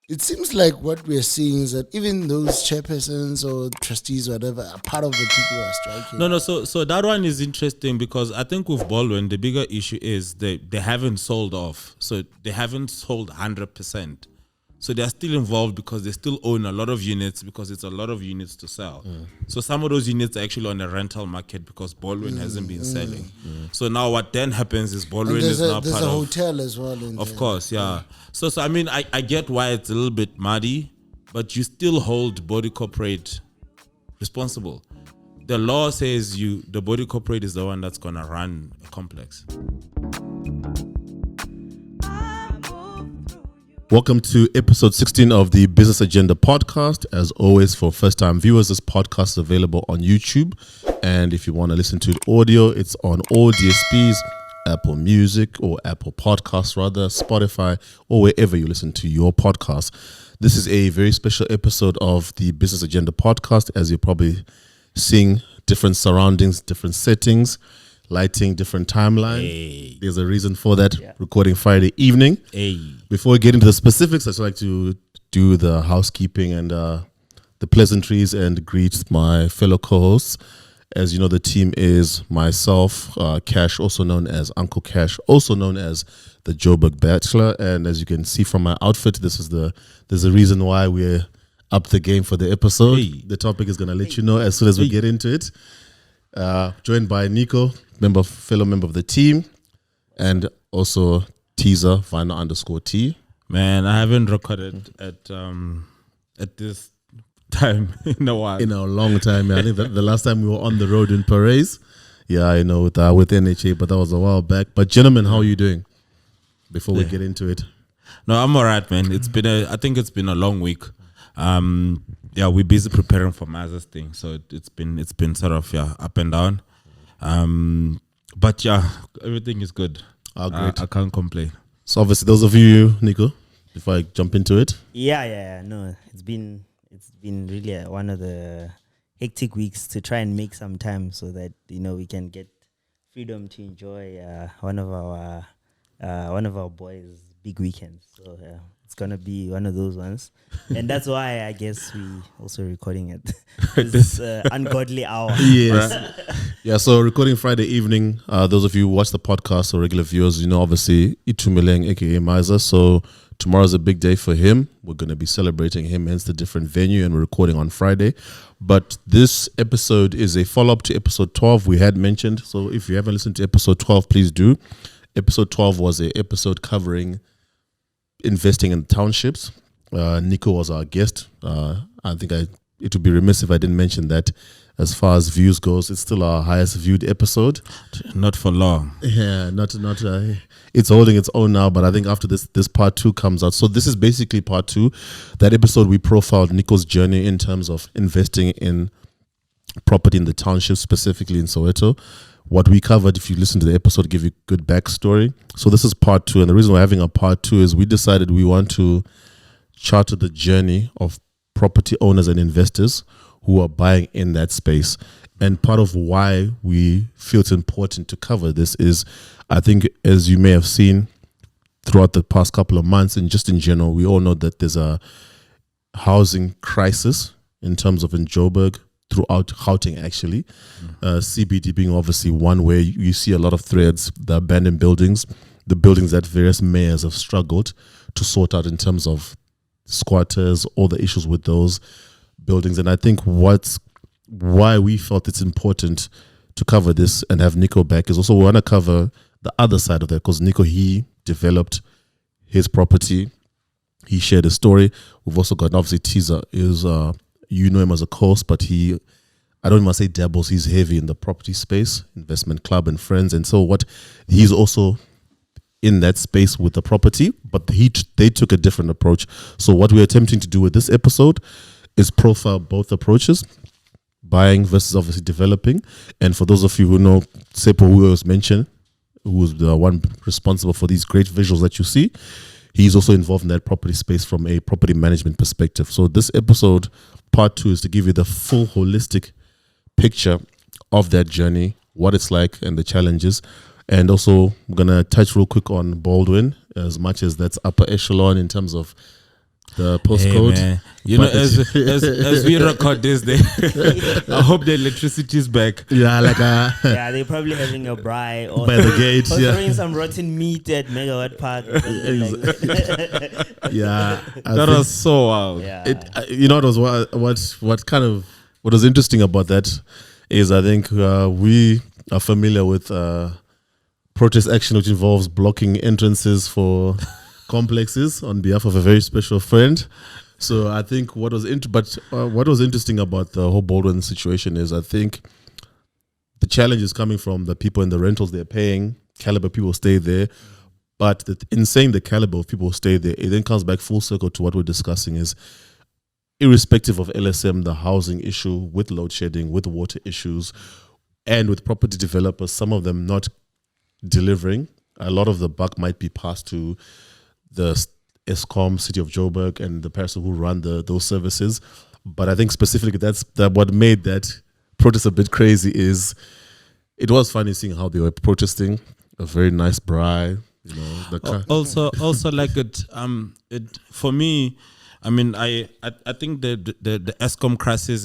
it seems like what we're seeing is that even those chairpersons or trustees, whatever, are part of the people who are striking. No. So that one is interesting because I think with Baldwin, the bigger issue is they haven't sold off. So they haven't sold 100%. So they're still involved because they still own a lot of units because it's a lot of units to sell. So some of those units are actually on the rental market because Baldwin hasn't been selling. So now what then happens is Baldwin is now part of... There's a hotel as well. Of course, yeah. So I mean, I get why it's a little bit muddy, but you still hold body corporate responsible. The law says the body corporate is the one that's going to run a complex. Welcome to episode 16 of the Business Agenda podcast. As always, for first-time viewers, this podcast is available on YouTube. And if you want to listen to the audio, it's on all DSPs, Apple Music or Apple Podcasts rather, Spotify, or wherever you listen to your podcast. This is a very special episode of the Business Agenda podcast, as you're probably seeing different surroundings, different settings, lighting, different timeline. Hey. There's a reason for that. Yeah. Recording Friday evening. Hey. Before we get into the specifics, I'd just like to do the housekeeping and the pleasantries and greet my fellow co-hosts. As you know, the team is myself, Cash, also known as Uncle Cash, also known as the Joburg Bachelor. And as you can see from my outfit, there's a reason why we're up the game for the episode. Hey. The topic is going to let you know as soon as we get into it. Joined by Nico, fellow member of the team, and also Thiza, Viner_T. Man, I haven't recorded at this time in a while. In a long time. I think the last time we were on the road in Paris. Yeah, I know with NHA, but that was a while back. But gentlemen, how are you doing? Before we get into it. No, I'm alright, man. I think it's been a long week. Yeah, we're busy preparing for Maz's thing, so it's been sort of up and down. But yeah, everything is good. Great. I can't complain. So obviously, those of you, Nico, before I jump into it. Yeah. No, it's been really one of the hectic weeks to try and make some time so that we can get freedom to enjoy one of our boys' big weekends. So yeah. It's gonna be one of those ones, and that's why I guess we also recording at this ungodly hour. Yes, yeah. So recording Friday evening. Those of you who watch the podcast or regular viewers, obviously Itumeleng, aka Miza. So tomorrow's a big day for him. We're gonna be celebrating him, hence the different venue, and we're recording on Friday. But this episode is a follow-up to episode 12 we had mentioned. So if you haven't listened to episode 12, please do. Episode 12 was an episode covering investing in townships. Nico was our guest. I think it would be remiss if I didn't mention that. As far as views goes, it's still our highest viewed episode. Not for long. Yeah, not. It's holding its own now, but I think after this part 2 comes out. So this is basically part 2. That episode we profiled Nico's journey in terms of investing in property in the township, specifically in Soweto. What we covered, if you listen to the episode, give you good backstory. So this is part 2. And the reason we're having a part 2 is we decided we want to charter the journey of property owners and investors who are buying in that space. And part of why we feel it's important to cover this is, I think, as you may have seen throughout the past couple of months and just in general, we all know that there's a housing crisis in terms of in Joburg, throughout Gauteng actually. CBD being obviously one where you see a lot of threads, the abandoned buildings, the buildings that various mayors have struggled to sort out in terms of squatters, all the issues with those buildings. And I think why we felt it's important to cover this and have Nico back is also we want to cover the other side of that, because Nico, he developed his property, he shared a story. We've also got obviously Thiza is you know him as a host, but I don't want to say dabbles, he's heavy in the property space, investment club and friends. And so he's also in that space with the property, but they took a different approach. So what we're attempting to do with this episode is profile both approaches, buying versus obviously developing. And for those of you who know Tshepo, who was mentioned, who was the one responsible for these great visuals that you see, he's also involved in that property space from a property management perspective. So this episode, part 2, is to give you the full holistic picture of that journey, what it's like and the challenges. And also we're going to touch real quick on Baldwin, as much as that's upper echelon in terms of the Hey, postcode. man. You know, But as we record this, I hope the electricity is back. yeah, like Yeah, they're probably having a braai or, by the gate. or Yeah, throwing some rotten meat at Megawatt Park or something like that. yeah. I That think was so wild. Yeah. you know, it was what was interesting about that is I think we are familiar with protest action, which involves blocking entrances for complexes on behalf of a very special friend. So I think what was interesting about the whole Baldwin situation is I think the challenge is coming from the people in the rentals they're paying. Caliber people stay there, but in saying the caliber of people who stay there, it then comes back full circle to what we're discussing is irrespective of LSM, the housing issue with load shedding, with water issues, and with property developers, some of them not delivering. A lot of the buck might be passed to the ESCOM, City of Joburg, and the person who run those services. But I think specifically that what made that protest a bit crazy is it was funny seeing how they were protesting. A very nice braai, you know. Also like it for me, I mean I think the ESCOM crisis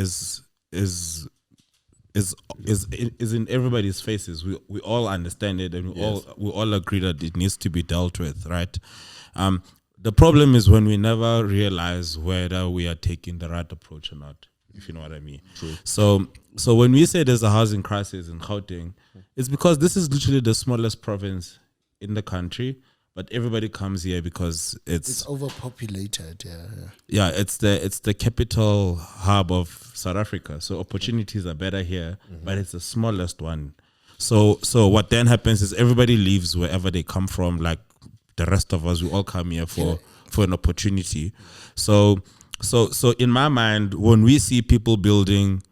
is in everybody's faces. We all understand it, and we all agree that it needs to be dealt with, right? The problem is when we never realize whether we are taking the right approach or not, if you know what I mean. True. So when we say there's a housing crisis in Gauteng, it's because this is literally the smallest province in the country, but everybody comes here because It's overpopulated. Yeah. yeah, it's the capital hub of South Africa. So opportunities are better here, but it's the smallest one. So what then happens is everybody leaves wherever they come from. Like the rest of us, we all come here for an opportunity. So in my mind, when we see people building,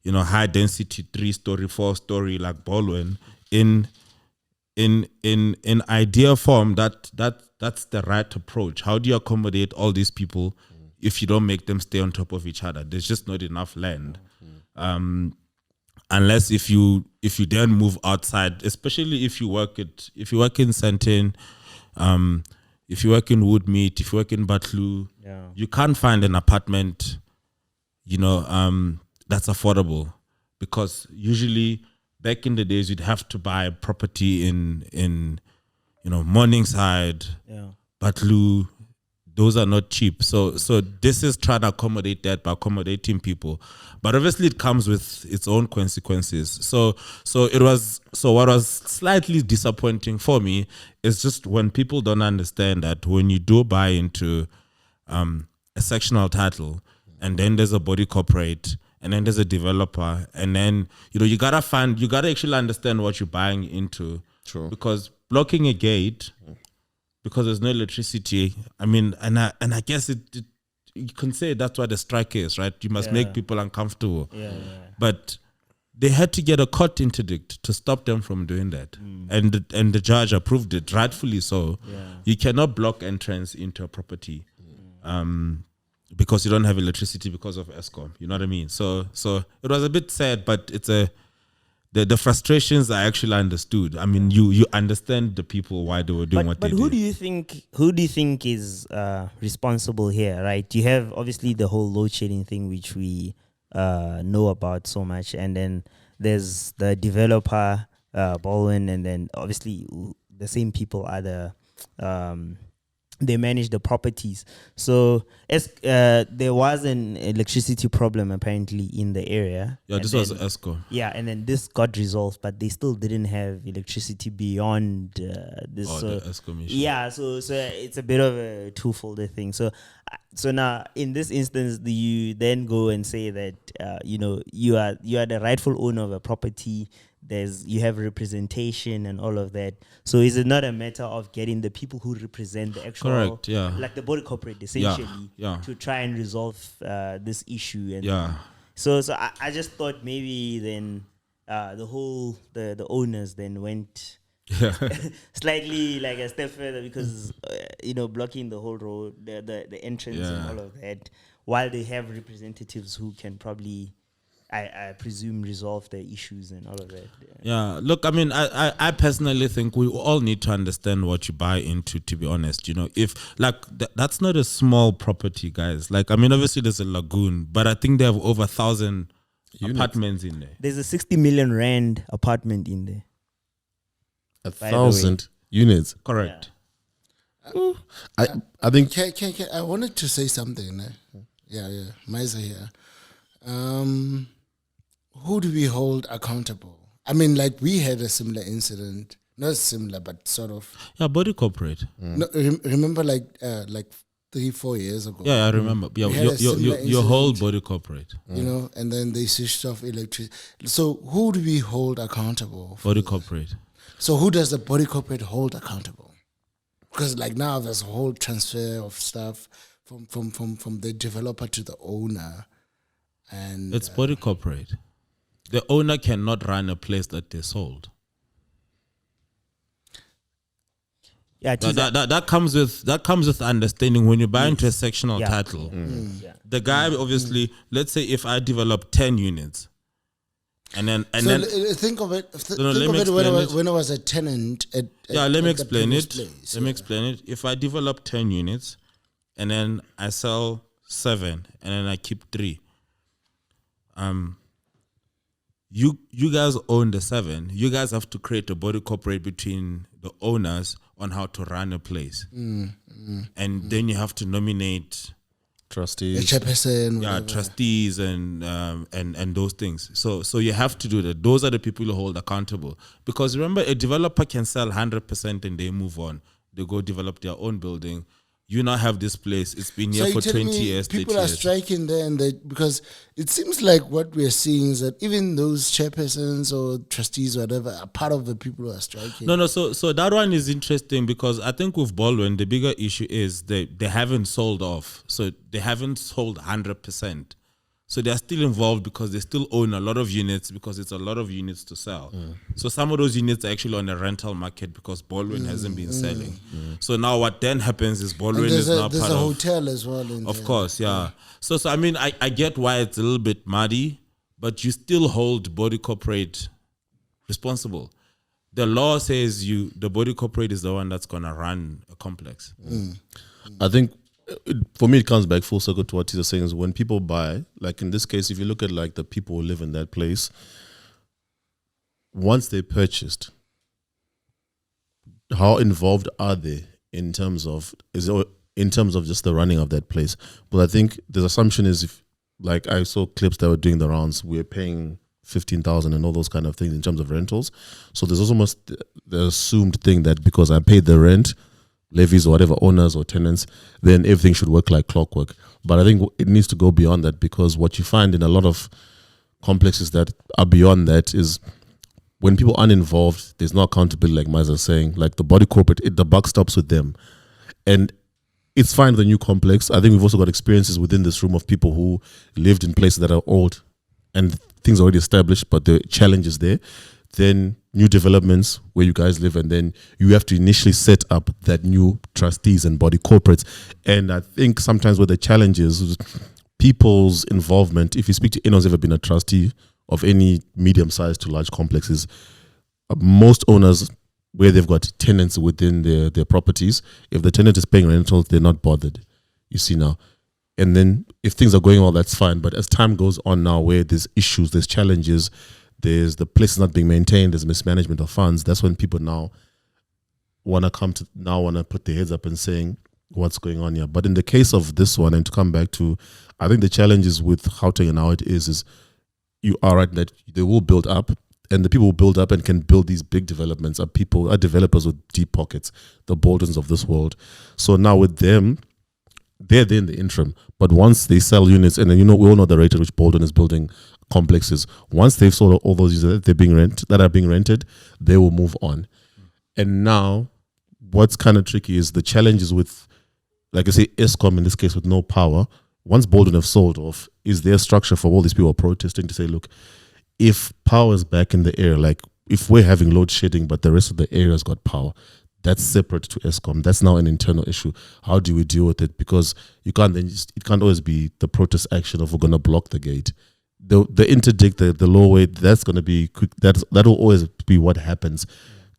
you know, high density 3-story, 4-story like Baldwin in idea form, that's the right approach. How do you accommodate all these people if you don't make them stay on top of each other? There's just not enough land. Unless if you then move outside, especially if you work in Sandton, if you work in Woodmead, if you work in Batlu, you can't find an apartment, you know, that's affordable, because usually back in the days you'd have to buy a property in you know, Morningside, Batlu. Those are not cheap. So this is trying to accommodate that by accommodating people, but obviously it comes with its own consequences. So what was slightly disappointing for me is just when people don't understand that when you do buy into a sectional title, and then there's a body corporate, and then there's a developer, and then you gotta actually understand what you're buying into. True. Because blocking a gate because there's no electricity, I mean, and I guess it you can say that's what the strike is, right? You must make people uncomfortable. But they had to get a court interdict to stop them from doing that, and the judge approved it, rightfully so. You cannot block entrance into a property because you don't have electricity because of ESCOM. You know what I mean? So it was a bit sad, but it's the frustrations I actually understood. I mean, you understand the people why they were doing what they did. But who do you think is responsible here, right? You have obviously the whole load shedding thing, which we know about so much, and then there's the developer, Baldwin, and then obviously the same people are the they manage the properties. So there was an electricity problem apparently in the area. Yeah, this was ESCO. Yeah, and then this got resolved, but they still didn't have electricity beyond this. The ESCO issue. Yeah, so it's a bit of a twofold thing. So now in this instance, do you then go and say that you are the rightful owner of a property? You have representation and all of that. So is it not a matter of getting the people who represent the actual, correct, yeah, like the body corporate essentially, to try and resolve this issue? And so I just thought maybe then the owners then went slightly like a step further, because blocking the whole road, the entrance and all of that, while they have representatives who can probably I presume resolve the issues and all of that. Yeah, look, I mean, I personally think we all need to understand what you buy into, to be honest. You know, if like that's not a small property, guys. Like, I mean, obviously there's a lagoon, but I think they have over 1,000 apartments in there. There's a 60 million rand apartment in there. 1,000 units. Correct. I think Can I wanted to say something. Yeah, Miza here. Who do we hold accountable? I mean, like we had a similar incident, not similar, but sort of. Yeah, body corporate. No, remember, like 3-4 years ago. Yeah, I remember. Yeah, We had a similar your whole incident. body corporate. You know, and then they switched off electricity. So who do we hold accountable? Body corporate. So who does the body corporate hold accountable? Because like now there's a whole transfer of stuff from the developer to the owner, and It's body corporate. The owner cannot run a place that they sold. Yeah, That comes with understanding when you buy into a sectional Yeah. title. yeah. The guy obviously, let's say if I develop 10 units, and then think of it. No, let Think me of it when explain I was a tenant at let me at the explain previous it. place. Let me explain it. If I develop 10 units, and then I sell 7, and then I keep 3, you guys own the 7. You guys have to create a body corporate between the owners on how to run a place, and then you have to nominate A trustees. chairperson, yeah, whatever. trustees and those things. So you have to do that. Those are the people you hold accountable. Because remember, a developer can sell 100% and they move on. They go develop their own building. You now have this place. It's been here So for you telling 20 me years, 30 people are years. striking there, and because it seems like what we're seeing is that even those chairpersons or trustees, whatever, are part of the people who are striking. No. So that one is interesting because I think with Baldwin, the bigger issue is they haven't sold off. So they haven't sold 100%. So they're still involved because they still own a lot of units because it's a lot of units to sell. So some of those units are actually on the rental market because Baldwin hasn't been selling. So now what then happens is Baldwin And is now there's part a of... hotel as well. Of course, yeah. So I mean, I get why it's a little bit muddy, but you still hold body corporate responsible. The law says the body corporate is the one that's gonna run a complex. I think for me, it comes back full circle to what he's saying is when people buy, like in this case, if you look at like the people who live in that place, once they purchased, how involved are they in terms of just the running of that place? But I think the assumption is, if like I saw clips that were doing the rounds, we're paying 15,000 and all those kind of things in terms of rentals. So there's almost the assumed thing that because I paid the rent, levies or whatever, owners or tenants, then everything should work like clockwork. But I think it needs to go beyond that, because what you find in a lot of complexes that are beyond that is when people aren't involved, there's no accountability, like Miza is saying. Like the body corporate, the buck stops with them. And it's fine with the new complex. I think we've also got experiences within this room of people who lived in places that are old and things already established, but the challenge is there. Then new developments where you guys live, and then you have to initially set up that new trustees and body corporates. And I think sometimes where the challenge is people's involvement. If you speak to anyone who's ever been a trustee of any medium-sized to large complexes, most owners where they've got tenants within their properties, if the tenant is paying rentals, they're not bothered, you see now. And then if things are going well, that's fine. But as time goes on now, where there's issues, there's challenges, there's the place is not being maintained, there's mismanagement of funds, that's when people now want to put their heads up and saying what's going on here. But in the case of this one, and to come back to, I think the challenges with Gauteng and how it is you are right that they will build up, and the people who build up and can build these big developments are developers with deep pockets, the Baldwins of this world. So now with them, they're there in the interim. But once they sell units, and then we all know the rate at which Baldwin is building complexes. Once they've sold all those units that are being rented, they will move on. And now, what's kind of tricky is the challenges with, like I say, ESCOM in this case with no power. Once Baldwin have sold off, is there a structure for all these people protesting to say, look, if power is back in the air, like if we're having load shedding, but the rest of the area's got power, that's separate to ESCOM. That's now an internal issue. How do we deal with it? Because it can't always be the protest action of we're going to block the gate. the interdict, the low weight, that's going to be quick. That'll always be what happens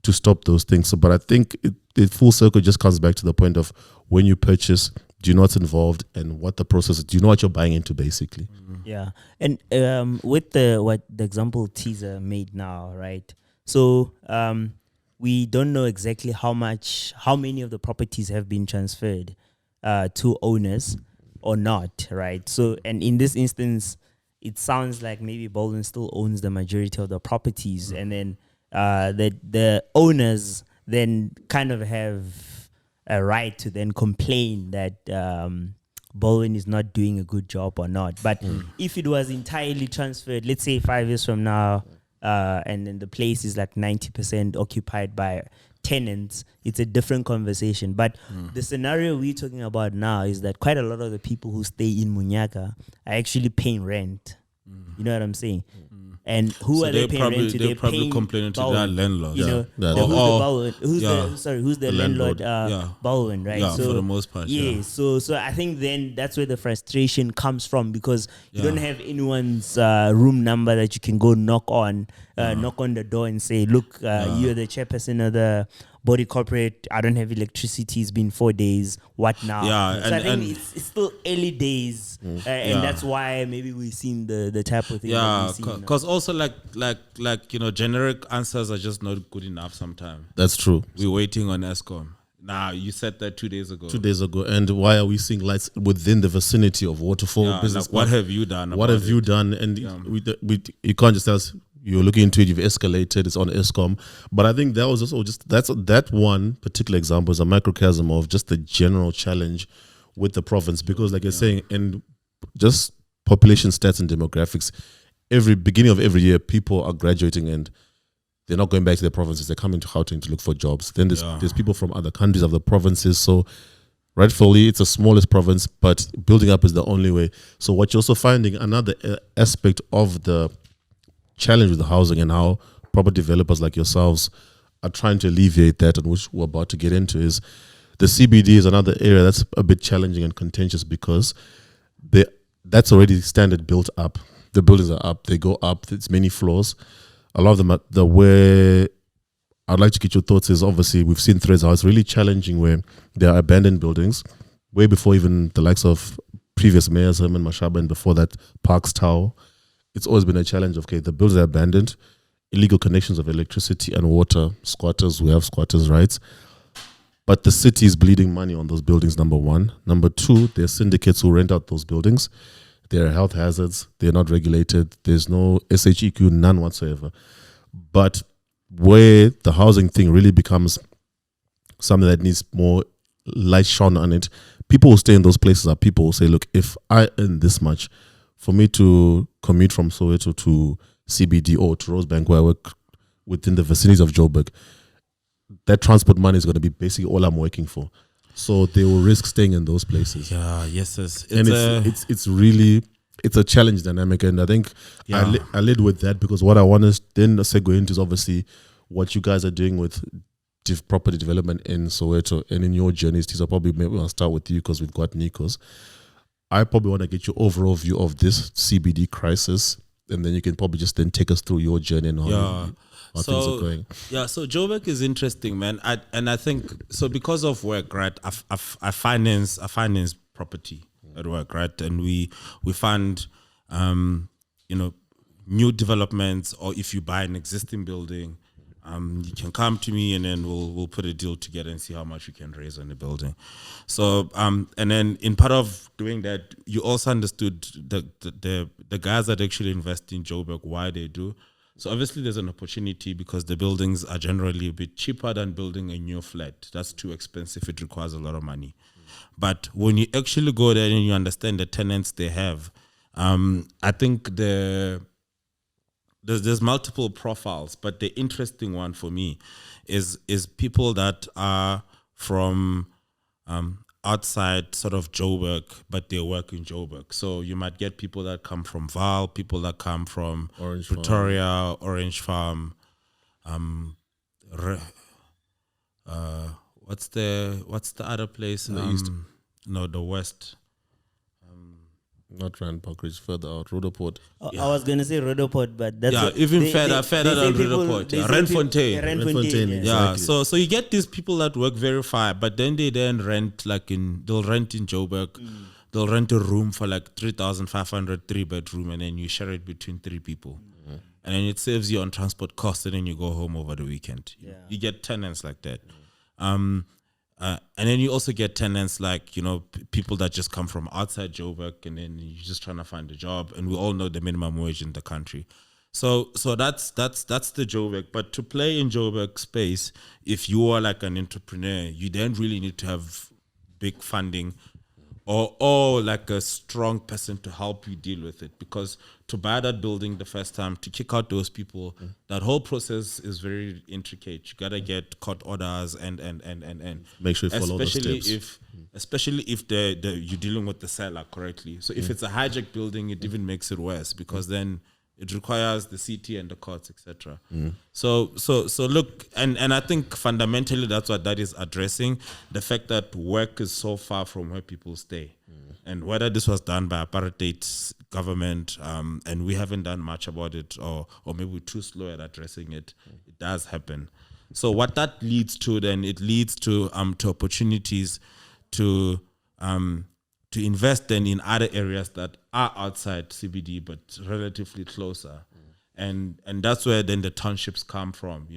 to stop those things. So, but I think it full circle just comes back to the point of when you purchase, do you know what's involved and what the process is? Do you know what you're buying into, basically? Yeah, and with the example Thiza made now, right? So we don't know exactly how many of the properties have been transferred to owners or not, right? So, and in this instance, it sounds like maybe Baldwin still owns the majority of the properties, and then the owners then kind of have a right to then complain that Baldwin is not doing a good job or not. But if it was entirely transferred, let's say 5 years from now, and then the place is like 90% occupied by tenants, it's a different conversation. But the scenario we're talking about now is that quite a lot of the people who stay in Munyaka are actually paying rent. You know what I'm saying? And who So are they paying rent to? they're probably complaining to their landlord. You know, who's the landlord? Baldwin, right? Yeah, so, for the most part. Yeah. So I think then that's where the frustration comes from, because you don't have anyone's room number that you can go knock on the door and say, look, you're the chairperson of the body corporate. I don't have electricity. It's been 4 days. What now? Yeah, so I think it's still early days, and that's why maybe we've seen the type of thing. Yeah, because also like generic answers are just not good enough sometimes. That's true. We're waiting on ESCOM. Nah, you said that 2 days ago. 2 days ago. And why are we seeing lights within the vicinity of Waterfall business? Like, what have you done? What have you done? And you can't just tell us you're looking into it, you've escalated, it's on ESCOM. But I think that was also that one particular example is a microcosm of just the general challenge with the province. Because like you're saying, and just population stats and demographics, beginning of every year, people are graduating and they're not going back to their provinces. They're coming to Gauteng to look for jobs. Then there's people from other countries of the provinces. So rightfully, it's the smallest province, but building up is the only way. So what you're also finding, another aspect of the challenge with the housing and how property developers like yourselves are trying to alleviate that, and which we're about to get into, is the CBD is another area that's a bit challenging and contentious, because that's already standard built up. The buildings are up, they go up, it's many floors. A lot of them, where I'd like to get your thoughts is, obviously we've seen threads how it's really challenging where there are abandoned buildings, way before even the likes of previous mayors, Herman Mashaba, and before that, Parks Tower. It's always been a challenge of, okay, the buildings are abandoned, illegal connections of electricity and water, squatters, we have squatters' rights. But the city is bleeding money on those buildings, number one. Number two, there are syndicates who rent out those buildings. There are health hazards. They're not regulated. There's no SHEQ, none whatsoever. But where the housing thing really becomes something that needs more light shone on it, people who stay in those places are people who say, look, if I earn this much, for me to commute from Soweto to CBD or to Rosebank, where I work within the vicinities of Joburg, that transport money is going to be basically all I'm working for. So they will risk staying in those places. Yeah, yes. It's really a challenge dynamic. And I think I led with that because what I want to then segue into is obviously what you guys are doing with property development in Soweto and in your journeys. Thiza, probably maybe I'll start with you because we've got Nico's. I probably want to get your overall view of this CBD crisis, and then you can probably just then take us through your journey and how things are going. Yeah, so Joburg is interesting, man. I think so because of work, right? I finance property at work, right? And we fund, new developments, or if you buy an existing building, you can come to me and then we'll put a deal together and see how much we can raise on the building. So and then in part of doing that, you also understood the guys that actually invest in Joburg, why they do. So obviously there's an opportunity because the buildings are generally a bit cheaper than building a new flat. That's too expensive. It requires a lot of money. But when you actually go there and you understand the tenants they have, I think there's multiple profiles, but the interesting one for me is people that are from outside sort of Joburg, but they work in Joburg. So you might get people that come from Vaal, people that come from Pretoria, Orange Farm. What's the other place? The east. No, the west. Not Rand Park Ridge, further out, Rhodoport. I was gonna say Rhodoport, but that's even further than Rhodoport. Randfontein. Randfontein, Yeah, exactly. so you get these people that work very far, but then they rent they'll rent in Joburg, they'll rent a room for like 3,500 3-bedroom, and then you share it between 3 people, and then it saves you on transport costs, and then you go home over the weekend. You get tenants like that, and then you also get tenants like people that just come from outside Joburg, and then you're just trying to find a job, and we all know the minimum wage in the country. So that's the Joburg. But to play in Joburg space, if you are like an entrepreneur, you then really need to have big funding or like a strong person to help you deal with it. Because to buy that building the first time, to kick out those people, that whole process is very intricate. You gotta get court orders and Make sure you follow the steps. Especially if you're dealing with the seller correctly. So if it's a hijacked building, it even makes it worse, because then it requires the CT and the courts, etc. So look, and I think fundamentally that's what that is addressing, the fact that work is so far from where people stay. And whether this was done by apartheid government, and we haven't done much about it, or maybe we're too slow at addressing it, it does happen. So what that leads to then, it leads to opportunities to invest then in other areas that are outside CBD but relatively closer, and that's where then the townships come from,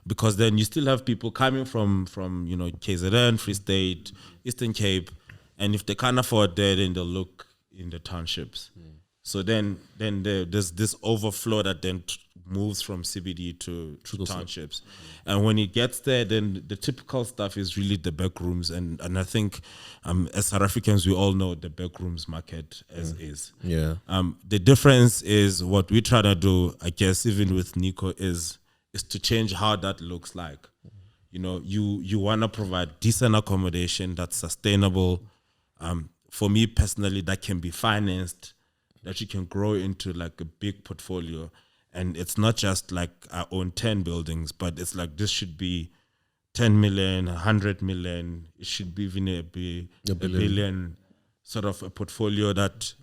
because then you still have people coming from KZN, Free State, Eastern Cape, and if they can't afford that, then they'll look in the townships. So then there's this overflow that then moves from CBD to townships. And when it gets there, then the typical stuff is really the back rooms. And I think as South Africans, we all know the back rooms market as is. Yeah. The difference is what we try to do, I guess, even with Nico, is to change how that looks like. You want to provide decent accommodation that's sustainable. For me personally, that can be financed, that you can grow into like a big portfolio. And it's not just like I own 10 buildings, but it's like this should be 10 million, 100 million. It should be even a billion, sort of a portfolio that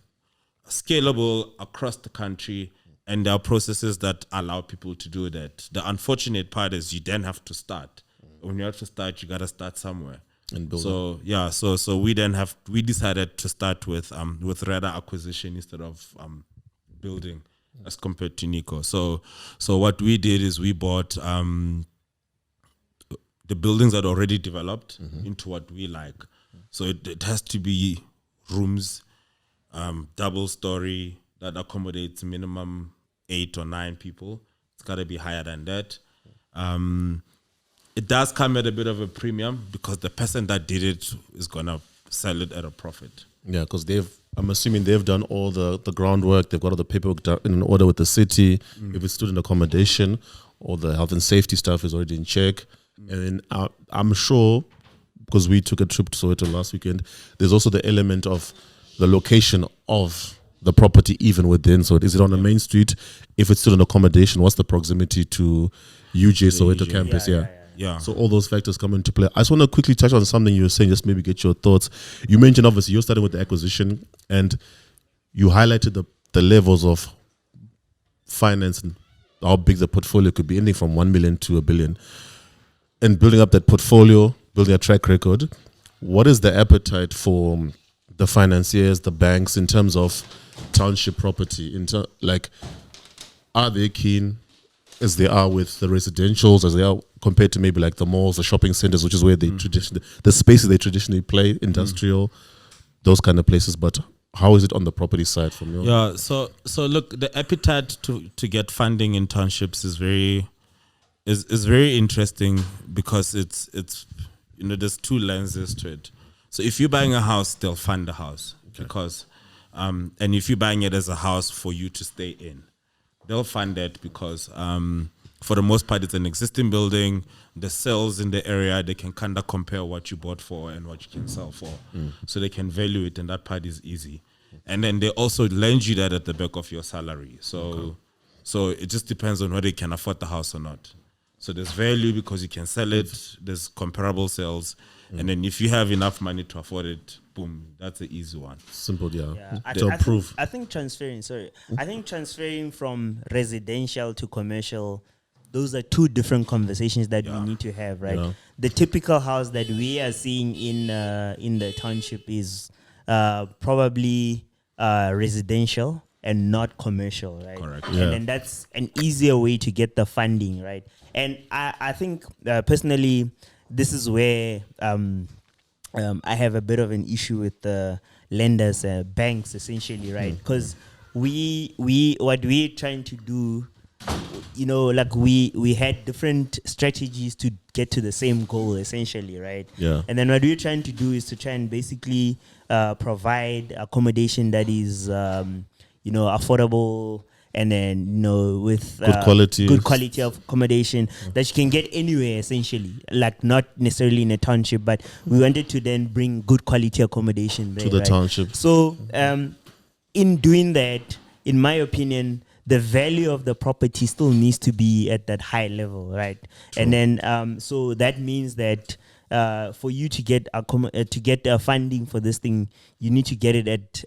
scalable across the country. And there are processes that allow people to do that. The unfortunate part is you then have to start. When you have to start, you got to start somewhere. And build so yeah, so we decided to start with rather acquisition instead of building, as compared to Nico. So what we did is we bought the buildings that are already developed into what we like. So it has to be rooms, double story, that accommodates minimum 8 or 9 people. It's got to be higher than that. It does come at a bit of a premium because the person that did it is going to sell it at a profit. Yeah, because I'm assuming they've done all the groundwork. They've got all the paperwork done in order with the city. If it's student accommodation, all the health and safety stuff is already in check. And then I'm sure, because we took a trip to Soweto last weekend, there's also the element of the location of the property even within. So is it on the main street? If it's student accommodation, what's the proximity to UJ Soweto campus? Yeah. So all those factors come into play. I just want to quickly touch on something you were saying, just maybe get your thoughts. You mentioned, obviously, you're starting with the acquisition, and you highlighted the levels of finance and how big the portfolio could be, anything from 1 million to 1 billion. And building up that portfolio, building a track record, what is the appetite for the financiers, the banks, in terms of township property? Are they keen, as they are with the residentials, as they are compared to maybe like the malls, the shopping centers, which is where they the spaces they traditionally play, industrial, those kind of places. But how is it on the property side from your? Yeah, so look, the appetite to get funding in townships is very interesting, because it's there's 2 lenses to it. So if you're buying a house, they'll fund the house, because and if you're buying it as a house for you to stay in, they'll fund it because for the most part, it's an existing building. The sales in the area, they can kind of compare what you bought for and what you can sell for. So they can value it, and that part is easy. And then they also lend you that at the back of your salary. So it just depends on whether you can afford the house or not. So there's value because you can sell it. There's comparable sales. And then if you have enough money to afford it, boom, that's an easy one. Simple, yeah. I approve. I think transferring. Sorry, I think transferring from residential to commercial. Those are two different conversations that we need to have, right? Yeah. The typical house that we are seeing in the township is probably residential and not commercial, right? Correct. Yeah. And then that's an easier way to get the funding, right? And I think personally, this is where I have a bit of an issue with the lenders, banks, essentially, right? Because what we're trying to do, you know, like we had different strategies to get to the same goal, essentially, right? Yeah. And then what we're trying to do is to try and basically provide accommodation that is, you know, affordable, and then, you know, with Good quality of accommodation that you can get anywhere, essentially, like not necessarily in a township, but we wanted to then bring good quality accommodation there, to the right? township. So in doing that, in my opinion, the value of the property still needs to be at that high level, right? True. And then so that means that for you to get funding for this thing, you need to get it at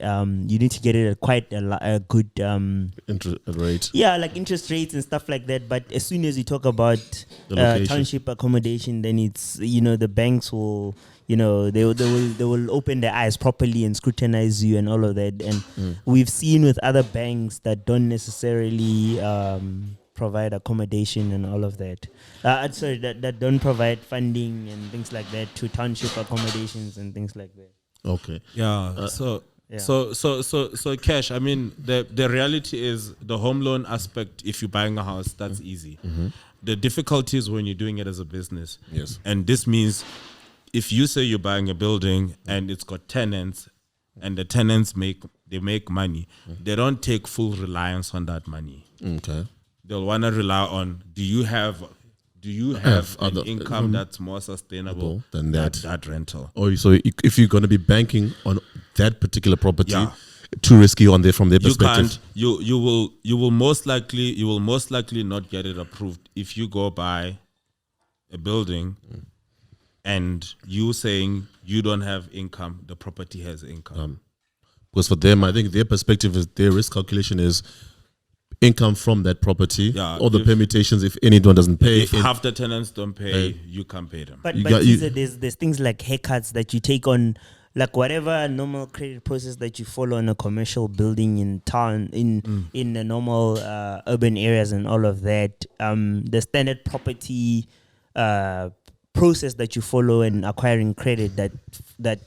quite a good interest rate. Yeah, like interest rates and stuff like that. But as soon as you talk about township accommodation, then it's, you know, the banks will, you know, they will open their eyes properly and scrutinize you and all of that. And we've seen with other banks that don't necessarily provide accommodation and all of that. Sorry, that don't provide funding and things like that to township accommodations and things like that. Okay. Yeah. So Cash, I mean, the reality is the home loan aspect, if you're buying a house, that's easy. The difficulty is when you're doing it as a business. Yes. And this means if you say you're buying a building and it's got tenants and the tenants make money, they don't take full reliance on that money. Okay. They'll want to rely on, do you have an income that's more sustainable than that rental? Oh, so if you're going to be banking on that particular property, too risky from their perspective. You will most likely not get it approved if you go buy a building and you saying you don't have income, the property has income. Because for them, I think their perspective is, their risk calculation is income from that property, or the permutations if anyone doesn't pay. If half the tenants don't pay, you can't pay them. But there's things like haircuts that you take on, like whatever normal credit process that you follow in a commercial building in town, in the normal urban areas and all of that. The standard property process that you follow in acquiring credit that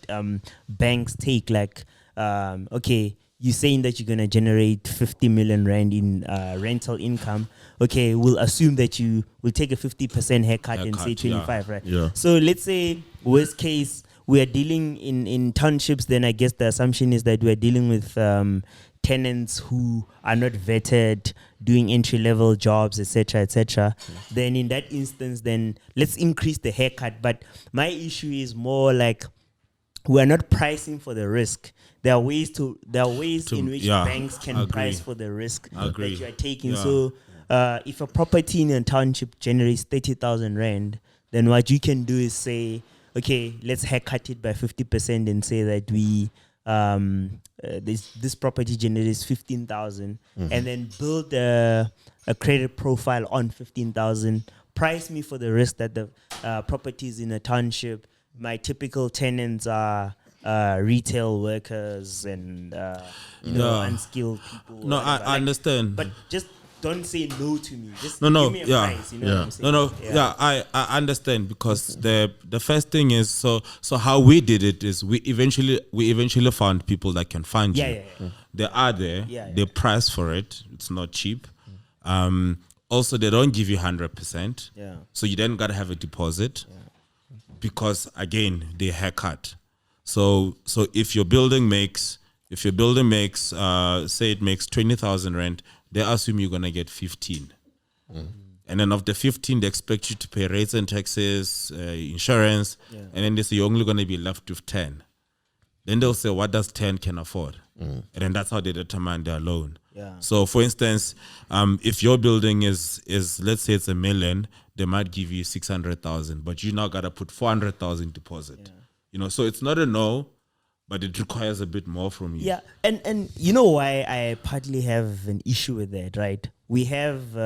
banks take, like okay, you're saying that you're going to generate 50 million rand in rental income. Okay, we'll assume that you will take a 50% haircut and say 25, right? Yeah. So let's say, worst case, we are dealing in townships, then I guess the assumption is that we are dealing with tenants who are not vetted, doing entry-level jobs, etc., etc. Then in that instance, then let's increase the haircut. But my issue is more like, we are not pricing for the risk. There are ways in which banks can price for the risk that you are taking. Yeah. So if a property in a township generates 30,000 rand, then what you can do is say, okay, let's haircut it by 50% and say that we this property generates 15,000, and then build a credit profile on 15,000. Price me for the risk that the properties in a township. My typical tenants are retail workers and unskilled people. No, I understand. But just don't say no to me. Just give me a price. You know what I'm saying? I understand, because the first thing is so how we did it is we eventually found people that can fund you. Yeah. They are there. They price for it. It's not cheap. Also, they don't give you 100%. Yeah. So you then gotta have a deposit. Yeah. Because again, they haircut. So if your building makes say it makes 20,000 rent, they assume you're gonna get 15. And then of the 15, they expect you to pay rates and taxes, insurance, and then they say you're only gonna be left with 10. Then they'll say, what does 10 can afford? And then that's how they determine their loan. Yeah. So for instance, if your building is let's say it's $1 million, they might give you 600,000, but you now gotta put 400,000 deposit. Yeah. You know, so it's not a no, but it requires a bit more from you. Yeah, and you know why I partly have an issue with that, right? We have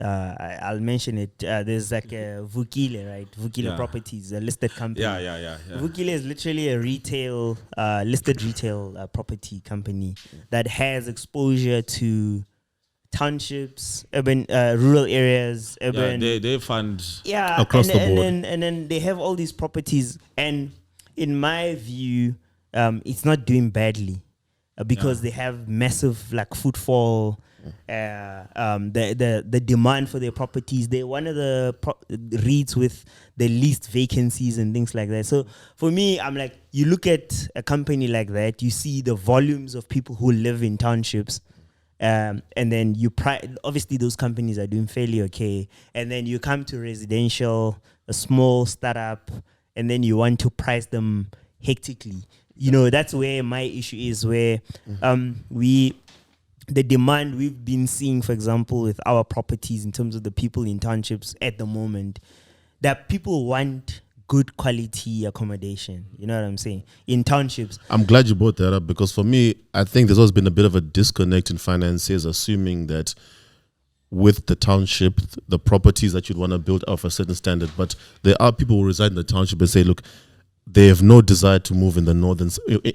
I'll mention it. There's like a Vukile, right? Vukile Properties, a listed company. Yeah. Vukile is literally a retail, listed retail property company that has exposure to townships, urban, rural areas, urban. Yeah, they fund across the board. And then they have all these properties, and in my view, it's not doing badly because they have massive like footfall. The demand for their properties. They're one of the REITs with the least vacancies and things like that. So for me, I'm like, you look at a company like that, you see the volumes of people who live in townships. And then obviously those companies are doing fairly okay. And then you come to residential, a small startup, and then you want to price them hectically. You know, that's where my issue is, where the demand we've been seeing, for example, with our properties in terms of the people in townships at the moment, that people want good quality accommodation. You know what I'm saying? In townships. I'm glad you brought that up, because for me, I think there's always been a bit of a disconnect in financiers assuming that with the township, the properties that you'd want to build are of a certain standard. But there are people who reside in the township and say, look, they have no desire to move in the northern,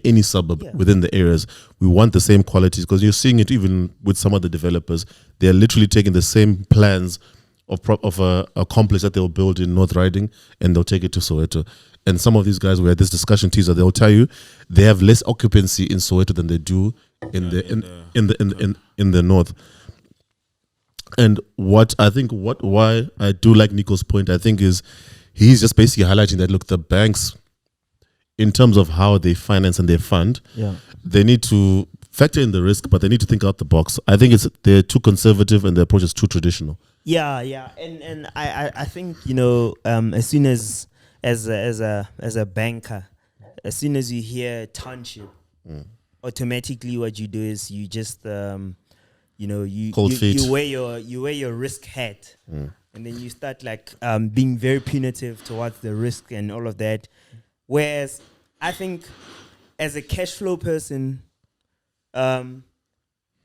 any suburb within the areas. We want the same qualities, because you're seeing it even with some of the developers. They're literally taking the same plans of a complex that they'll build in North Riding, and they'll take it to Soweto. And some of these guys, we had this discussion, Thiza, they'll tell you they have less occupancy in Soweto than they do in the north. And why I do like Nico's point, I think, is he's just basically highlighting that, look, the banks, in terms of how they finance and they fund, they need to factor in the risk, but they need to think out the box. I think they're too conservative and their approach is too traditional. Yeah, and I think, you know, as soon as a banker, as soon as you hear township, automatically what you do is you just you wear your risk hat, and then you start like being very punitive towards the risk and all of that. Whereas I think as a cash flow person, the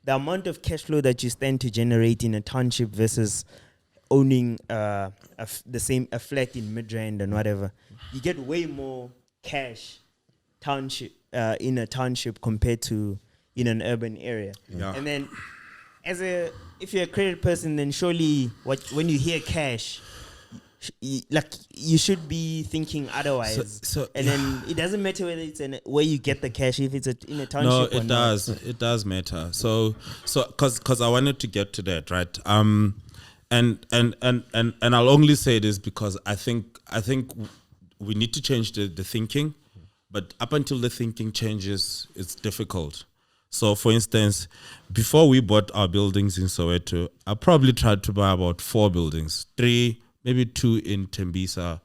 amount of cash flow that you stand to generate in a township versus owning a flat in Midrand and whatever, you get way more cash in a township compared to in an urban area. Yeah. And then if you're a credit person, then surely when you hear cash, you should be thinking otherwise. And then it doesn't matter whether it's where you get the cash, if it's in a township. No, it does. It does matter. So because I wanted to get to that, right? And I'll only say this because I think we need to change the thinking, but up until the thinking changes, it's difficult. So, for instance, before we bought our buildings in Soweto, I probably tried to buy about 4 buildings, 3, maybe 2 in Tembisa,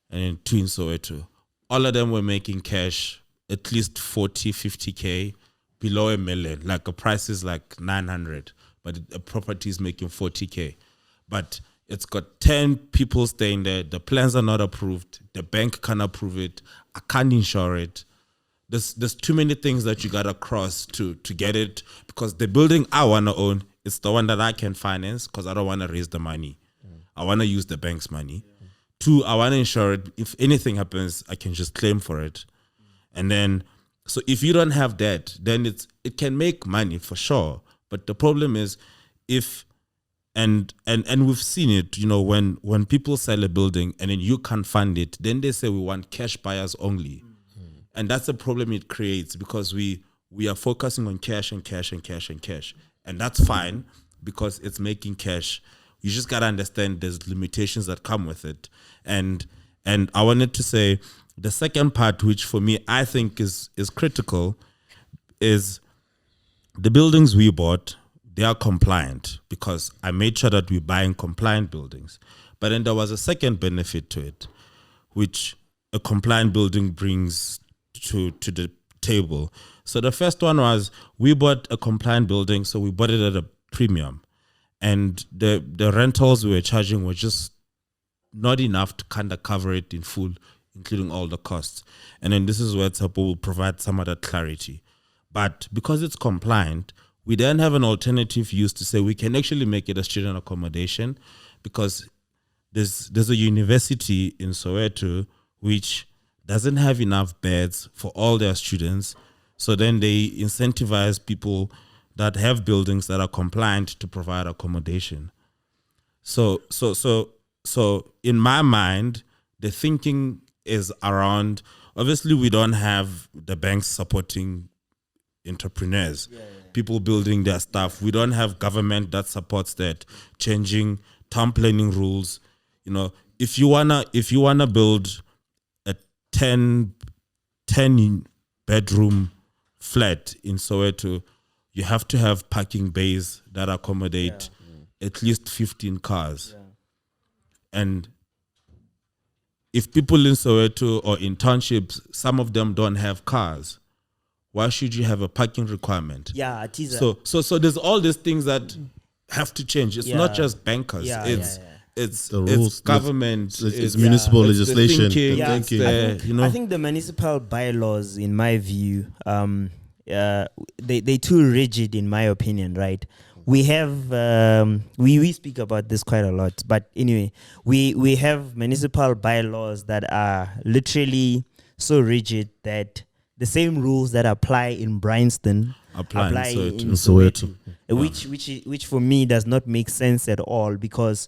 and 2 in Soweto. All of them were making cash at least 40, 50K, below $1 million. Like a price is like 900, but a property is making 40K. But it's got 10 people staying there. The plans are not approved. The bank can't approve it. I can't insure it. There's too many things that you gotta cross to get it, because the building I wanna own, it's the one that I can finance because I don't wanna raise the money. I wanna use the bank's money. 2, I wanna insure it. If anything happens, I can just claim for it. And then, so if you don't have that, then it can make money for sure. But the problem is and we've seen it, you know, when people sell a building and then you can't fund it, then they say we want cash buyers only. And that's the problem it creates, because we are focusing on cash and cash and cash and cash. And that's fine because it's making cash. You just got to understand there's limitations that come with it. And I wanted to say the second part, which for me I think is critical, is the buildings we bought, they are compliant because I made sure that we're buying compliant buildings. But then there was a second benefit to it, which a compliant building brings to the table. So the first one was we bought a compliant building, so we bought it at a premium. And the rentals we were charging were just not enough to kind of cover it in full. including all the costs. And then this is where Tshepo will provide some of that clarity. But because it's compliant, we then have an alternative use to say we can actually make it a student accommodation, because there's a university in Soweto which doesn't have enough beds for all their students. So then they incentivize people that have buildings that are compliant to provide accommodation. So in my mind, the thinking is around, obviously we don't have the banks supporting entrepreneurs, people building their stuff. We don't have government that supports that, changing town planning rules. You know, if you wanna build a 10 bedroom flat in Soweto, you have to have parking bays that accommodate at least 15 cars. And if people in Soweto or in townships, some of them don't have cars, why should you have a parking requirement? Yeah, Thiza. So there's all these things that have to change. It's not just bankers. It's the rules, it's government, it's municipal it's the legislation. thinking, I think the municipal bylaws, in my view, they too rigid, in my opinion, right? We have we speak about this quite a lot, but anyway, we have municipal bylaws that are literally so rigid that the same rules that apply in Bryanston apply in Soweto. Which for me does not make sense at all, because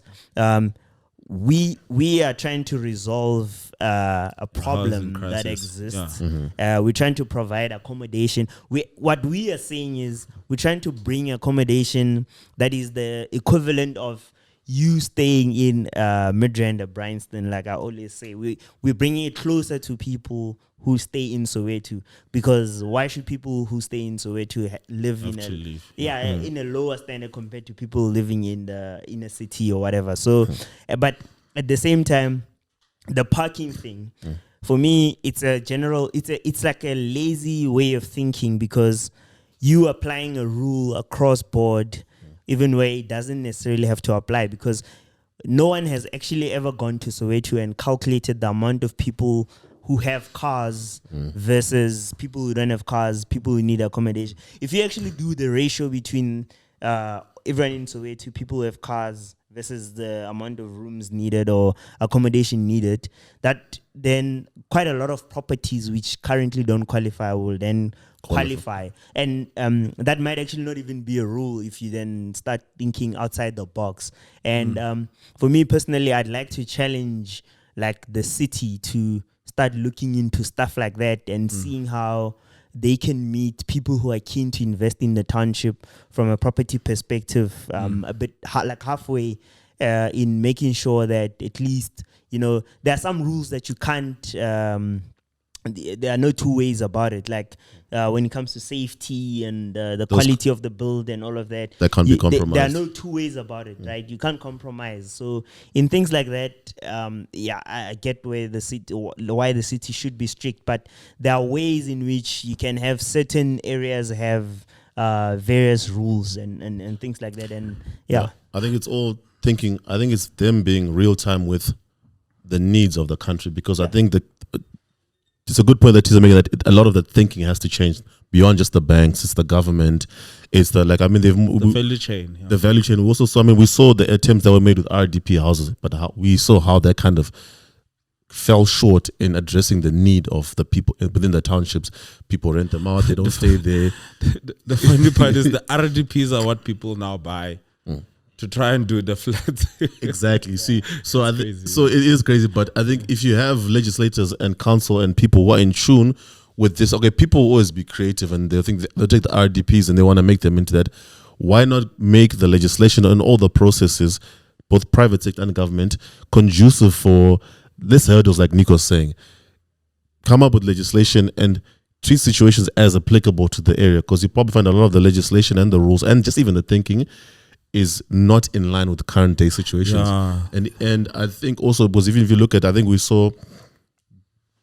we are trying to resolve a problem that exists. We're trying to provide accommodation. What we are saying is we're trying to bring accommodation that is the equivalent of you staying in Midrand or Bryanston. Like I always say, we're bringing it closer to people who stay in Soweto, because why should people who stay in Soweto live in a lower standard compared to people living in the inner city or whatever? So, but at the same time, the parking thing, for me, it's like a lazy way of thinking, because you applying a rule across board, even where it doesn't necessarily have to apply, because no one has actually ever gone to Soweto and calculated the amount of people who have cars versus people who don't have cars, people who need accommodation. If you actually do the ratio between everyone in Soweto, people who have cars versus the amount of rooms needed or accommodation needed, that then quite a lot of properties which currently don't qualify will then qualify. And that might actually not even be a rule if you then start thinking outside the box. And for me personally, I'd like to challenge like the city to start looking into stuff like that and seeing how they can meet people who are keen to invest in the township from a property perspective, a bit like halfway in making sure that at least, you know, there are some rules that you can't, there are no two ways about it. Like when it comes to safety and the quality of the build and all of that, that can't be compromised. There are no two ways about it, right? You can't compromise. So in things like that, I get why the city should be strict, but there are ways in which you can have certain areas have various rules and things like that. And I think it's all thinking. I think it's them being real time with the needs of the country, because I think that it's a good point that Thiza making, that a lot of the thinking has to change beyond just the banks. It's the government. It's the the value chain. The value chain. We also saw. We saw the attempts that were made with RDP houses, but we saw how that kind of fell short in addressing the need of the people within the townships. People rent them out. They don't stay there. The funny part is the RDPs are what people now buy to try and do the flats. Exactly. See, so so it is crazy, but I think if you have legislators and council and people who are in tune with this, okay, people will always be creative and they'll take the RDPs and they want to make them into that. Why not make the legislation and all the processes, both private sector and government, conducive for this hurdles, like Nico's saying? Come up with legislation and treat situations as applicable to the area, because you probably find a lot of the legislation and the rules and just even the thinking is not in line with current day situations. And I think also, because even if you look at, I think we saw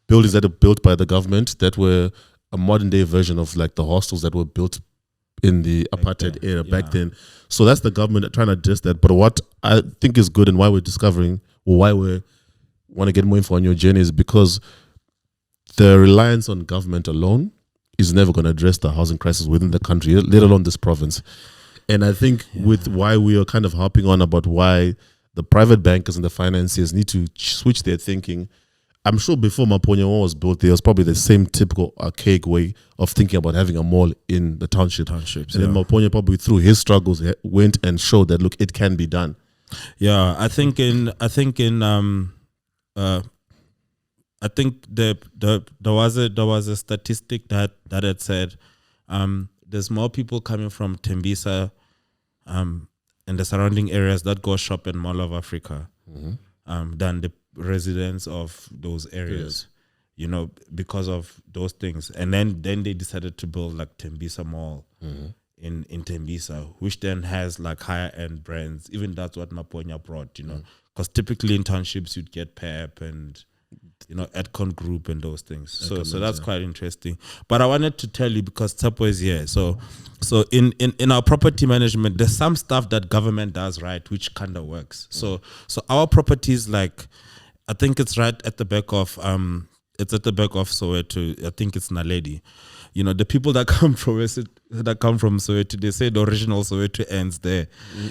buildings that are built by the government that were a modern day version of like the hostels that were built in the apartheid era back then. So that's the government trying to address that. But what I think is good and why we're discovering, or why want to get more info on your journey is because the reliance on government alone is never going to address the housing crisis within the country, let alone this province. And I think with why we are kind of harping on about why the private bankers and the financiers need to switch their thinking. I'm sure before Maponya was built, there was probably the same typical archaic way of thinking about having a mall in the townships. And then Maponya probably through his struggles went and showed that look, it can be done. Yeah, I think there was a statistic that had said there's more people coming from Tembisa and the surrounding areas that go shop in Mall of Africa than the residents of those areas, you know, because of those things. And then they decided to build like Tembisa Mall in Tembisa, which then has like higher end brands. Even that's what Maponya brought, you know, because typically in townships you'd get Pep and, you know, Edcon Group and those things. So that's quite interesting. But I wanted to tell you because Tshepo is here. So in our property management, there's some stuff that government does right, which kind of works. So our properties, like, I think it's right at the back of Soweto. I think it's Naledi. You know, the people that come from Soweto, they say the original Soweto ends there.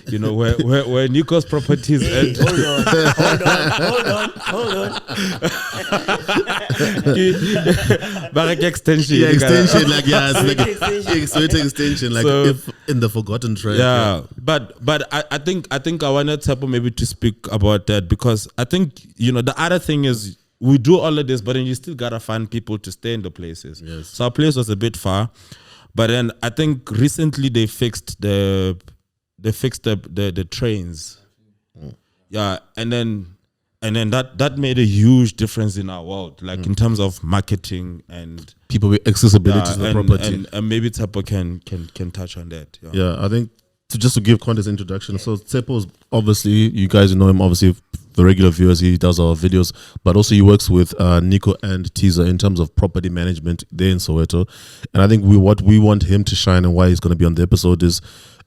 You know, where Nico's properties end. Hold on. Barak extension. Yeah, extension, like it's like Soweto extension, like so, if in the forgotten track. Yeah. But I think I wanted Tshepo maybe to speak about that because I think, you know, the other thing is we do all of this, but then you still gotta find people to stay in the places. Yes. So our place was a bit far, but then I think recently they fixed the trains. Yeah, and then that made a huge difference in our world, like in terms of marketing and people with accessibility to the property. And maybe Tshepo can touch on that. Yeah, I think just to give context introduction. So Tshepo's obviously, you guys know him obviously. The regular viewers, he does our videos, but also he works with Nico and Thiza in terms of property management there in Soweto. And I think what we want him to shine and why he's going to be on the episode is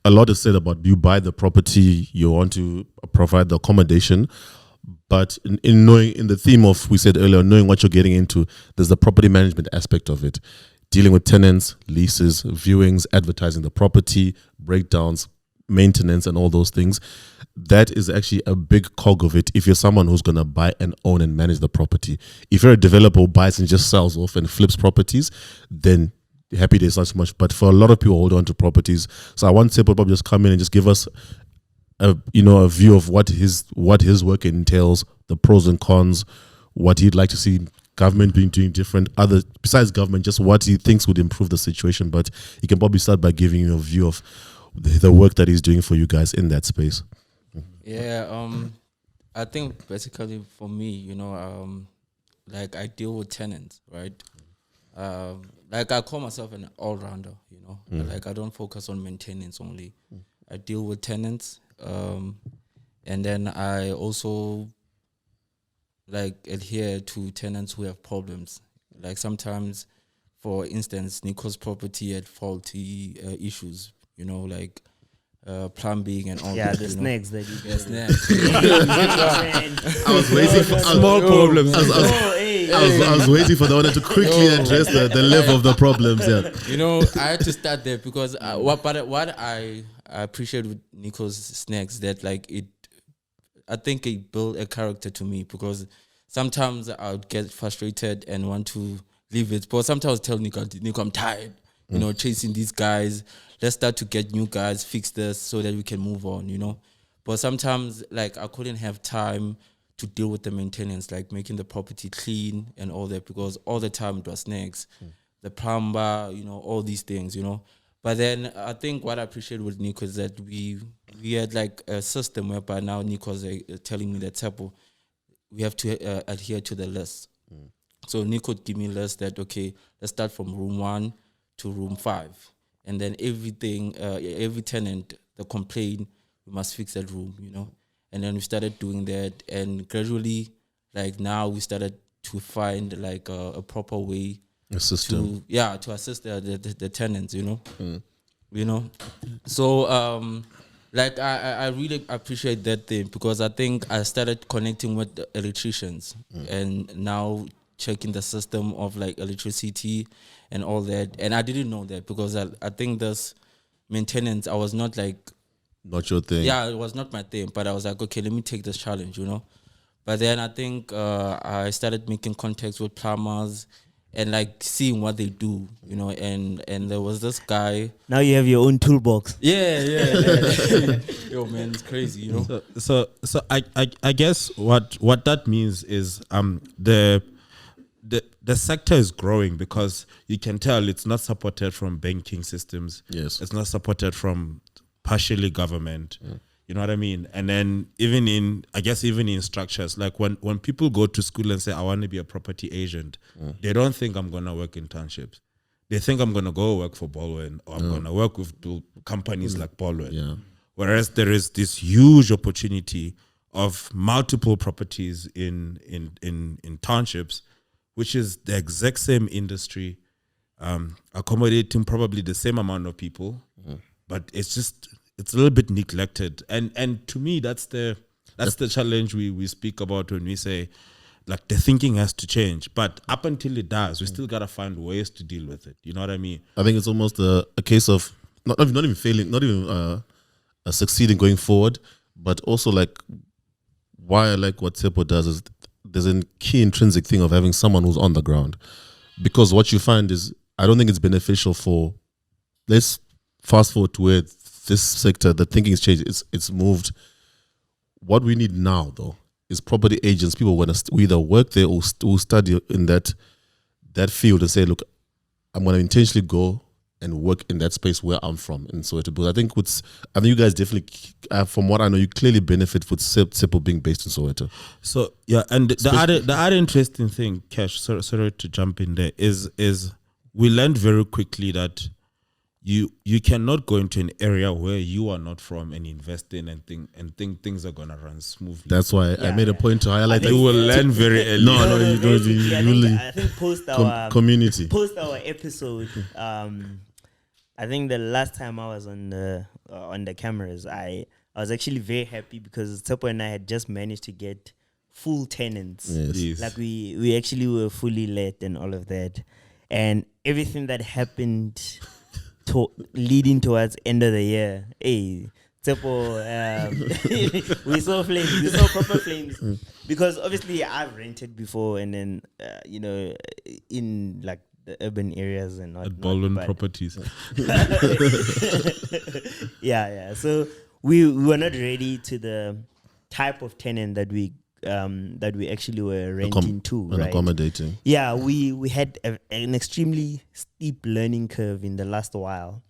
a lot is said about you buy the property, you want to provide the accommodation, but in knowing, in the theme of, we said earlier, knowing what you're getting into, there's the property management aspect of it. Dealing with tenants, leases, viewings, advertising the property, breakdowns, maintenance and all those things. That is actually a big cog of it if you're someone who's going to buy and own and manage the property. If you're a developer who buys and just sells off and flips properties, then happy days, not so much. But for a lot of people, hold on to properties. So I want Tshepo to probably just come in and just give us a view of what his work entails, the pros and cons, what he'd like to see government doing different, other besides government, just what he thinks would improve the situation. But he can probably start by giving you a view of the work that he's doing for you guys in that space. Yeah, I think basically for me, you know, like I deal with tenants, right? Like I call myself an all-rounder, you know. Like I don't focus on maintenance only. I deal with tenants, and then I also like adhere to tenants who have problems. Like sometimes, for instance, Nico's property had faulty issues, you know, like plumbing and all that. The snacks that you get. Snacks. I was waiting for small problems. I was waiting for the owner to quickly address the level of the problems. Yeah. You know, I had to start there because what I appreciate with Nico's snacks that like I think it built a character to me because sometimes I would get frustrated and want to leave it, but sometimes I tell Nico, I'm tired. You know, chasing these guys. Let's start to get new guys, fix this so that we can move on, you know. But sometimes, like, I couldn't have time to deal with the maintenance, like making the property clean and all that, because all the time it was snags, the plumber, you know, all these things, you know. But then I think what I appreciate with Nico is that we had like a system whereby now Nico's telling me that Tshepo, we have to adhere to the list. So Nico would give me a list that, okay, let's start from room 1 to room 5. And then everything, every tenant, the complaint, we must fix that room, you know. And then we started doing that, and gradually, like now, we started to find like a proper way, a system, to assist the tenants, you know. You know. So Like I really appreciate that thing because I think I started connecting with the electricians and now checking the system of like electricity and all that. And I didn't know that because I think this maintenance, I was not like, Not your thing. yeah, it was not my thing, but I was like, okay, let me take this challenge, you know. But then I think I started making contacts with plumbers and like seeing what they do, you know. And there was this guy. Now you have your own toolbox. Yeah. Yo, man, it's crazy, you know. So I guess what that means is the sector is growing because you can tell it's not supported from banking systems. Yes. It's not supported from partially government. You know what I mean? And then even in structures, like when people go to school and say, I want to be a property agent, they don't think I'm going to work in townships. They think I'm going to go work for Baldwin or I'm going to work with companies like Baldwin. Yeah. Whereas there is this huge opportunity of multiple properties in townships, which is the exact same industry, accommodating probably the same amount of people, but it's a little bit neglected. And to me, that's the challenge we speak about when we say, like, the thinking has to change. But up until it does, we still gotta find ways to deal with it. You know what I mean? I think it's almost a case of not even failing, not even succeeding going forward, but also like why I like what Tshepo does is there's a key intrinsic thing of having someone who's on the ground, because what you find is I don't think it's beneficial for. Let's fast forward to where this sector, the thinking has changed. It's moved. What we need now, though, is property agents, people want to either work there or study in that field and say, look, I'm going to intentionally go and work in that space where I'm from in Soweto. Because I think you guys definitely, from what I know, you clearly benefit with Tshepo being based in Soweto. So yeah, and the other interesting thing, Cash, sorry to jump in there, is we learned very quickly that you cannot go into an area where you are not from and invest in and think things are gonna run smoothly. That's why I made a point to highlight that. You will learn very early. No, you don't. I think post our community. Post our episode. I think the last time I was on the cameras, I was actually very happy because Tshepo and I had just managed to get full tenants. Yes. Like we actually were fully let and all of that, and everything that happened leading towards end of the year. Hey, Tshepo, we saw flames. We saw proper flames because obviously I've rented before, and then in like the urban areas and not at Baldwin Properties. Yeah. So we were not ready to the type of tenant that we actually were renting to, and right? Accommodating. Yeah, we had an extremely steep learning curve in the last while,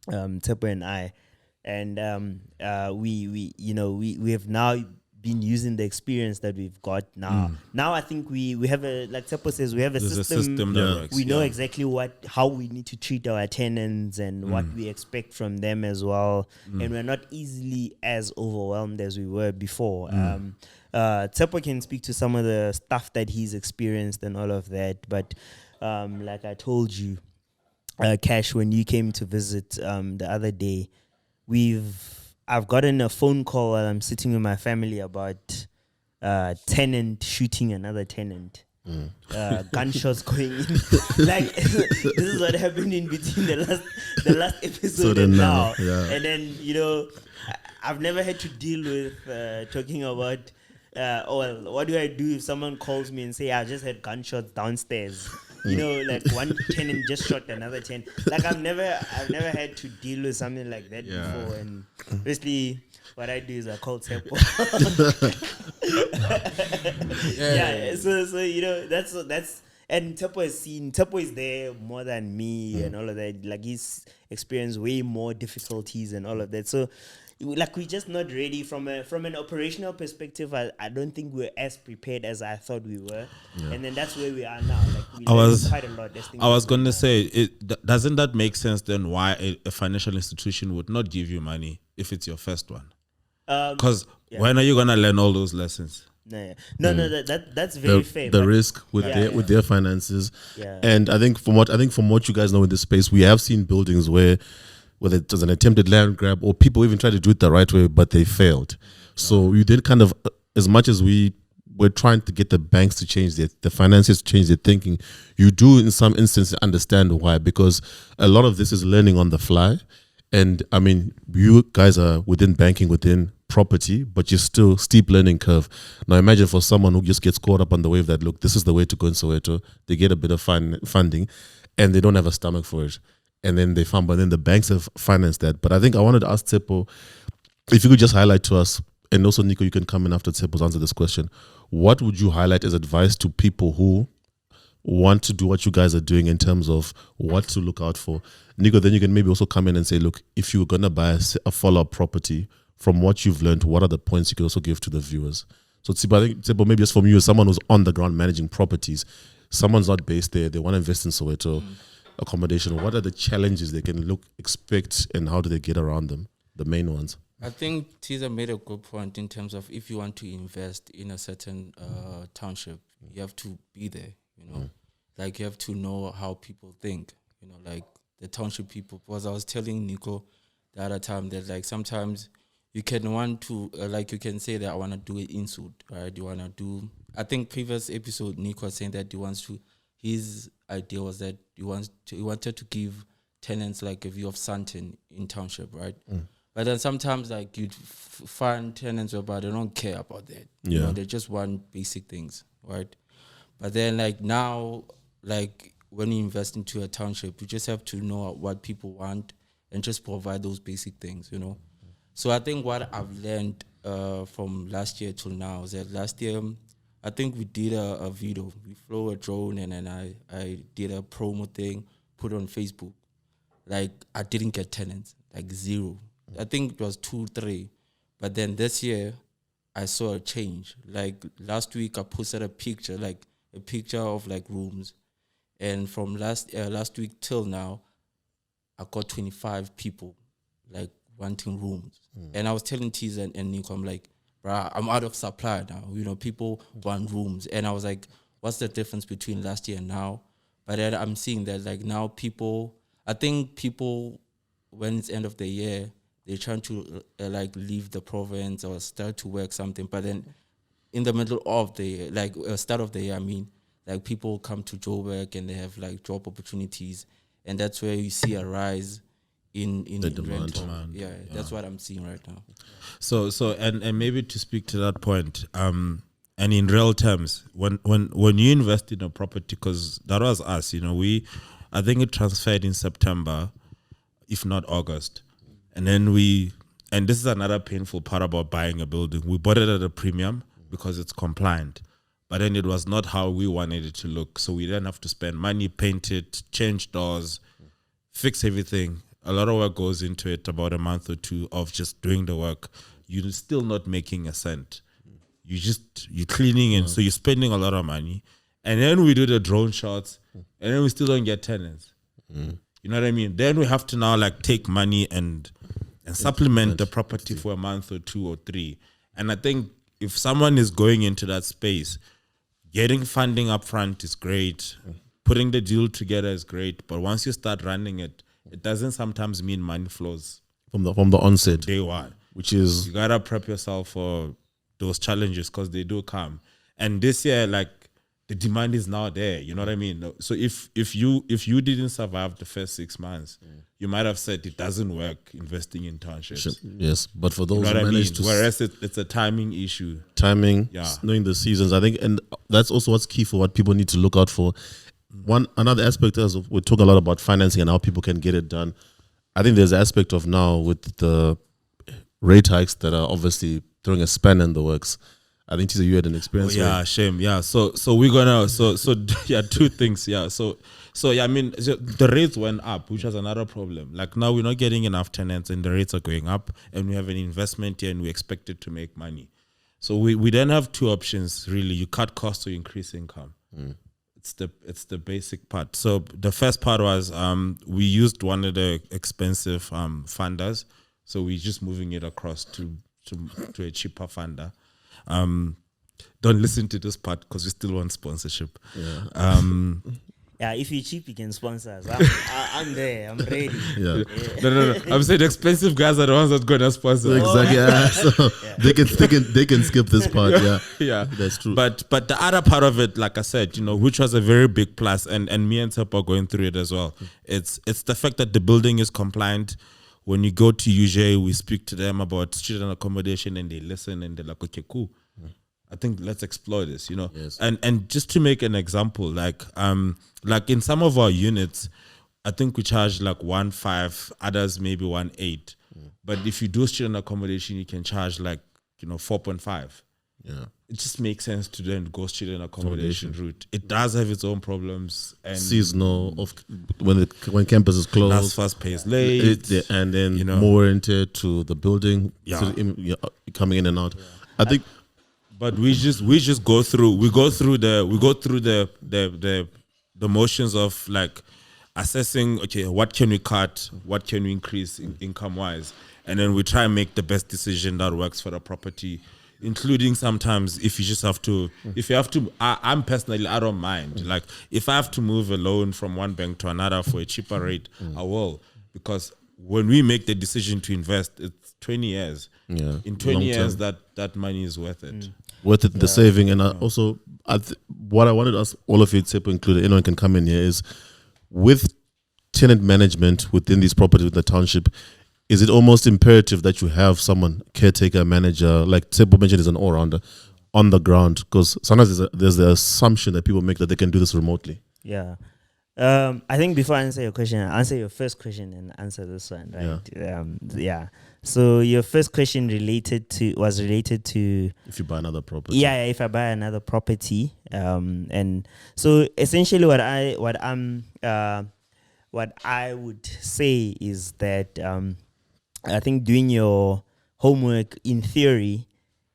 Tshepo and I, and we have now been using the experience that we've got now. Now I think we have like Tshepo says, we have a system that works, we know exactly how we need to treat our tenants and what we expect from them as well, and we're not easily as overwhelmed as we were before. Tshepo can speak to some of the stuff that he's experienced and all of that, but like I told you, Cash, when you came to visit the other day, I've gotten a phone call while I'm sitting with my family about tenant shooting another tenant. Gunshots going in. Like this is what happened in between the last episode and now. Yeah. And then I've never had to deal with talking about what do I do if someone calls me and say I just had gunshots downstairs. Like one tenant just shot another tenant. Like I've never had to deal with something like that before. And basically, what I do is I call Tshepo. So that's and Tshepo is there more than me and all of that. Like he's experienced way more difficulties and all of that. So like we're just not ready from an operational perspective. I don't think we're as prepared as I thought we were, and then that's where we are now. Like we learned quite a lot. I was going to say, doesn't that make sense then? Why a financial institution would not give you money if it's your first one? Because when are you gonna learn all those lessons? No, that's very fair. The risk with their finances, and I think from what you guys know in this space, we have seen buildings where whether it was an attempted land grab or people even tried to do it the right way, but they failed. So you did kind of, as much as we were trying to get the banks to change the financiers to change their thinking, you do in some instances understand why, because a lot of this is learning on the fly. And I mean, you guys are within banking, within property, but you're still steep learning curve. Now imagine for someone who just gets caught up on the wave that, look, this is the way to go in Soweto. They get a bit of funding and they don't have a stomach for it. And then they fumble, and then the banks have financed that. But I think I wanted to ask Tshepo, if you could just highlight to us, and also Nico, you can come in after Tshepo's answer this question. What would you highlight as advice to people who want to do what you guys are doing in terms of what to look out for? Nico, then you can maybe also come in and say, look, if you were going to buy a follow-up property, from what you've learned, what are the points you could also give to the viewers? So Tshepo, I think, Tshepo, maybe just from you as someone who's on the ground managing properties, someone's not based there, they want to invest in Soweto accommodation. What are the challenges they can expect, and how do they get around them, the main ones? I think Thiza made a good point in terms of if you want to invest in a certain township, you have to be there, you know. Like you have to know how people think, you know, like the township people. Because I was telling Nico the other time that like sometimes you can want to, like you can say that I want to do it in suit, right? You want to do, I think previous episode, Nico was saying that he wants to, his idea was that he wanted to give tenants like a view of Sandton in township, right? But then sometimes like you'd find tenants whereby they don't care about that. You know, they just want basic things, right? But then like now, like when you invest into a township, you just have to know what people want and just provide those basic things, you know? So I think what I've learned from last year till now is that last year, I think we did a video. We flew a drone and then I did a promo thing, put on Facebook. Like I didn't get tenants, like zero. I think it was 2, 3. But then this year, I saw a change. Like last week, I posted a picture of like rooms. And from last week till now, I got 25 people like wanting rooms. And I was telling Thiza and Nico, I'm like, bruh, I'm out of supply now. You know, people want rooms. And I was like, what's the difference between last year and now? But then I'm seeing that like now people, I think people, when it's end of the year, they're trying to like leave the province or start to work something. But then in the middle of the year, like start of the year, I mean, like people come to Joburg and they have like job opportunities. And that's where you see a rise in the demand. Yeah, that's what I'm seeing right now. So and maybe to speak to that point, and in real terms, when you invest in a property, because that was us, you know, I think it transferred in September, if not August, and then and this is another painful part about buying a building. We bought it at a premium because it's compliant, but then it was not how we wanted it to look. So we didn't have to spend money, paint it, change doors, fix everything. A lot of work goes into it, about a month or two of just doing the work. You're still not making a cent. You're cleaning it, so you're spending a lot of money. And then we do the drone shots, and then we still don't get tenants. You know what I mean? Then we have to now like take money and supplement the property for a month or 2 or 3. And I think if someone is going into that space, getting funding up front is great. Putting the deal together is great. But once you start running it, it doesn't sometimes mean money flows From the onset. day one. Which is, You gotta prep yourself for those challenges because they do come. And this year, like the demand is now there. You know what I mean? So if you didn't survive the first 6 months, you might have said it doesn't work investing in townships. yes, but for those You know who what I mean? managed to Whereas it's a timing issue. timing, Yeah. knowing the seasons, I think, and that's also what's key for what people need to look out for. Another aspect is we talk a lot about financing and how people can get it done. I think there's an aspect of now with the rate hikes that are obviously throwing a span in the works. I think Thiza, you had an experience. Shame. Yeah. So we're gonna yeah, 2 things. Yeah. So yeah, I mean the rates went up, which was another problem. Like now we're not getting enough tenants and the rates are going up, and we have an investment here and we expect it to make money. So we then have 2 options really. You cut costs or increase income. It's the basic part. So the first part was we used one of the expensive funders. So we're just moving it across to a cheaper funder. Don't listen to this part because we still want sponsorship. And Yeah, if you're cheap, you can sponsor us. I'm there. I'm ready. Yeah. No. I'm saying expensive guys are the ones that gonna sponsor. Exactly. Yeah. So they can skip this part. Yeah. Yeah, That's true. But the other part of it, like I said, which was a very big plus, and me and Tshepo are going through it as well. It's the fact that the building is compliant. When you go to UJ, we speak to them about student accommodation, and they listen, and they're like, okay, cool. I think let's explore this, Yes. And just to make an example, like in some of our units, I think we charge like 1.5, others maybe 1.8. But if you do student accommodation, you can charge like 4.5. Yeah. It just makes sense to then go student accommodation route. It does have its own problems, and Seasonal of when campus is closed. that's fast paced late, and then more oriented to the building. Yeah. So coming in and out. I think. But we just go through the motions of like assessing, okay, what can we cut, what can we increase income wise, and then we try and make the best decision that works for the property, including sometimes if you just have to, I'm personally, I don't mind. Like if I have to move a loan from one bank to another for a cheaper rate, I will, because when we make the decision to invest, it's 20 years. Yeah. In 20 Long years, term. that money is worth it. Worth it, the saving. And also, what I wanted to ask all of you, Tshepo included, anyone can come in here, is with tenant management within these properties with the township, is it almost imperative that you have someone, caretaker, manager, like Tshepo mentioned, is an all-rounder, on the ground? Because sometimes there's the assumption that people make that they can do this remotely. Yeah. I think before I answer your question, I'll answer your first question and answer this one, right? Yeah. So your first question was related to If you buy another property. Yeah, if I buy another property. And so essentially what I would say is that I think doing your homework, in theory,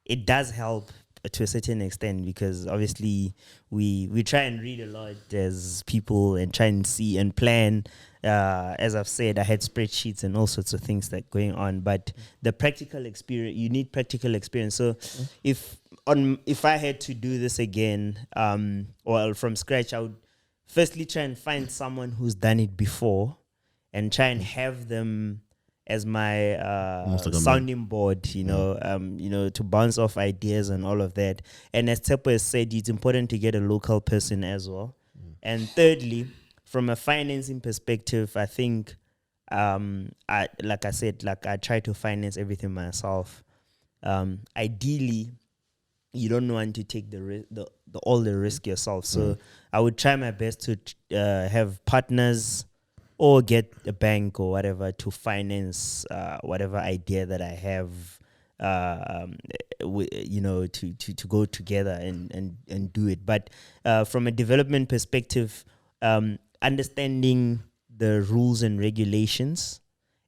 it does help to a certain extent, because obviously we try and read a lot as people and try and see and plan. As I've said, I had spreadsheets and all sorts of things that going on, but the practical experience, you need practical experience. So if I had to do this again, or from scratch, I would firstly try and find someone who's done it before and try and have them as my sounding board, to bounce off ideas and all of that. And as Tshepo has said, it's important to get a local person as well. And thirdly, from a financing perspective, I think, I try to finance everything myself. Ideally, you don't want to take all the risk yourself. So I would try my best to have partners or get a bank or whatever to finance whatever idea that I have, to go together and do it. But from a development perspective, understanding the rules and regulations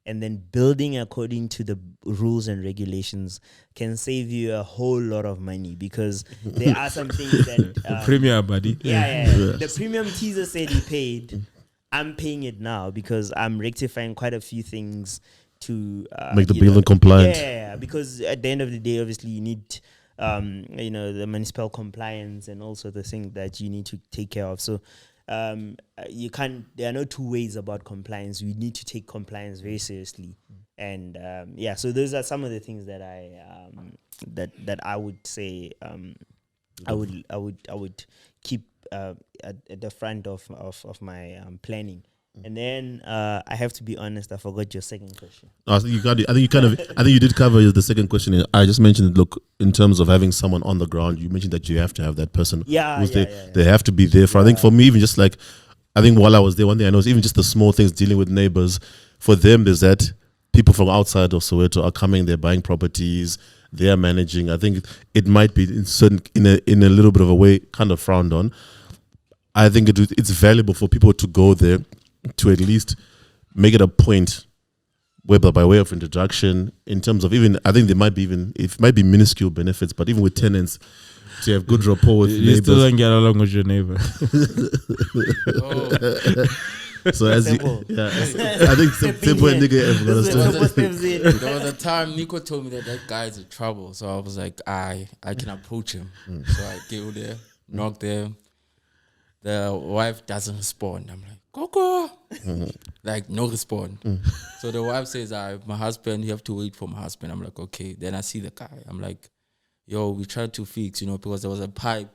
and then building according to the rules and regulations can save you a whole lot of money, because there are some things that Premier, buddy. The premium Thiza said he paid, I'm paying it now because I'm rectifying quite a few things to make the building compliant. Yeah, because at the end of the day, obviously you need the municipal compliance and also the thing that you need to take care of. So you can't, there are no two ways about compliance. We need to take compliance very seriously. And so those are some of the things that I would say I would keep at the front of my planning. And then I have to be honest, I forgot your second question. I think you did cover the second question. I just mentioned, look, in terms of having someone on the ground, you mentioned that you have to have that person. They have to be there. I think for me, even just like, I think while I was there, one thing I know is even just the small things dealing with neighbors, for them is that people from outside of Soweto are coming, they're buying properties, they are managing. I think it might be in a little bit of a way kind of frowned on. I think it's valuable for people to go there, to at least make it a point, whether by way of introduction, in terms of even, I think there might be it might be minuscule benefits, but even with tenants, to have good rapport with neighbors. You still don't get along with your neighbor. So I think Tshepo and Nico have got us to. There was a time Nico told me that guy's in trouble, so I was like, I can approach him. So I go there, knock there. The wife doesn't respond. I'm like, Coco. Like, no response. So the wife says, my husband, you have to wait for my husband. I'm like, okay. Then I see the guy. I'm like, yo, we tried to fix, because there was a pipe,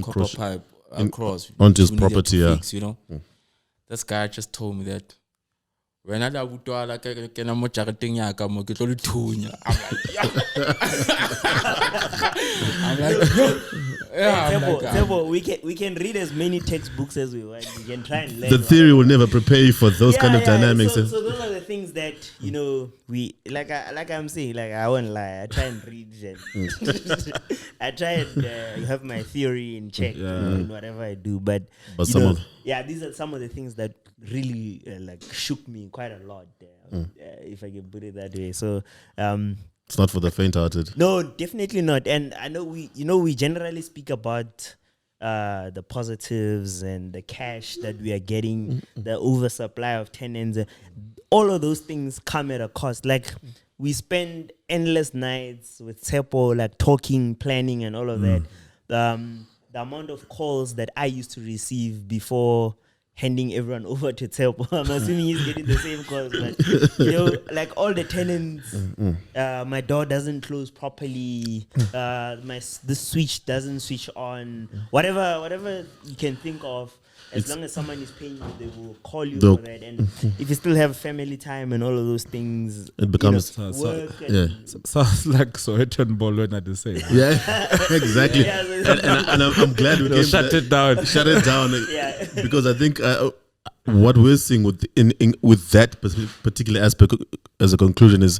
copper pipe across. Onto his we needed property, to yeah. fix, This guy just told me that, when I I'm like, yeah. I'm like, yeah. I'm like, Tshepo, we can read as many textbooks as we want. We can try and learn. The theory will never prepare you for those kind of dynamics. So those are the things that we like. I'm saying, like, I won't lie. I try and read and I try and have my theory in check in whatever I do. But these are some of the things that really like shook me quite a lot. If I can put it that way. So. It's not for the faint-hearted. No, definitely not. And I know we generally speak about the positives and the cash that we are getting, the oversupply of tenants. All of those things come at a cost. Like, we spend endless nights with Tshepo, like talking, planning, and all of that. The amount of calls that I used to receive before handing everyone over to Tshepo. I'm assuming he's getting the same calls, but like all the tenants, my door doesn't close properly, the switch doesn't switch on, whatever you can think of. As long as someone is paying you, they will call you for that. And if you still have family time and all of those things, it becomes work. Sounds like Sowetan Bolwen at the same. Yeah, exactly. And I'm glad we shut it down. Shut it down. Because I think what we're seeing with that particular aspect as a conclusion is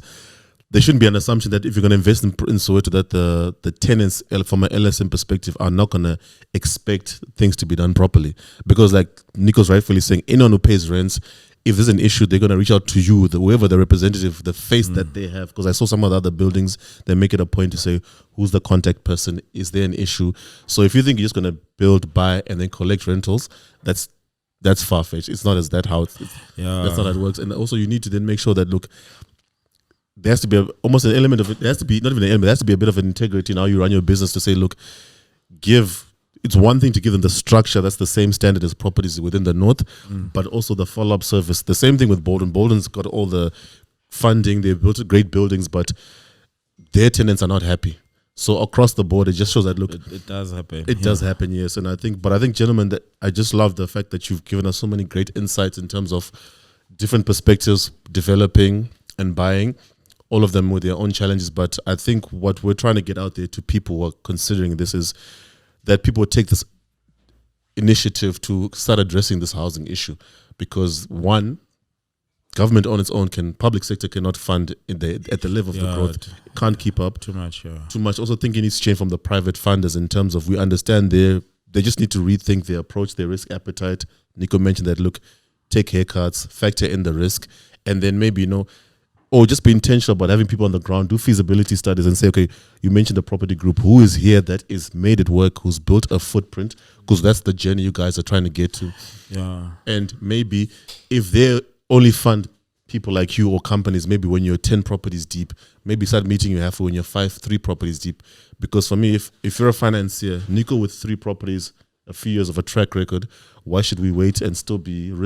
there shouldn't be an assumption that if you're going to invest in Soweto, that the tenants from an LSM perspective are not going to expect things to be done properly. Because like Nico's rightfully saying, anyone who pays rents, if there's an issue, they're going to reach out to you, whoever the representative, the face that they have. Because I saw some of the other buildings, they make it a point to say, who's the contact person? Is there an issue? So if you think you're just going to build, buy, and then collect rentals, that's far-fetched. It's not as that how that's not how it works. And also you need to then make sure that, look, there has to be almost an element of it. There has to be not even an element. There has to be a bit of an integrity in how you run your business to say, look, it's one thing to give them the structure that's the same standard as properties within the north, but also the follow-up service. The same thing with Bolden. Bolden's got all the funding. They've built great buildings, but their tenants are not happy. So across the board, it just shows that, look, it does happen. It does happen, yes. And I think, gentlemen, that I just love the fact that you've given us so many great insights in terms of different perspectives, developing and buying. All of them with their own challenges, but I think what we're trying to get out there to people who are considering this is that people take this initiative to start addressing this housing issue, because one, government on its own public sector cannot fund at the level of the growth, can't keep up. Too much. Also think it needs to change from the private funders in terms of, we understand they just need to rethink their approach, their risk appetite. Nico mentioned that, look, take haircuts, factor in the risk, and then maybe, or just be intentional about having people on the ground, do feasibility studies and say, okay, you mentioned the property group, who is here that is made it work, who's built a footprint, because that's the journey you guys are trying to get to. Yeah. And maybe if they only fund people like you or companies, maybe when you're 10 properties deep, maybe start meeting you halfway when you're 3 properties deep. Because for me, if you're a financier, Nico with 3 properties, a few years of a track record, why should we wait and still be the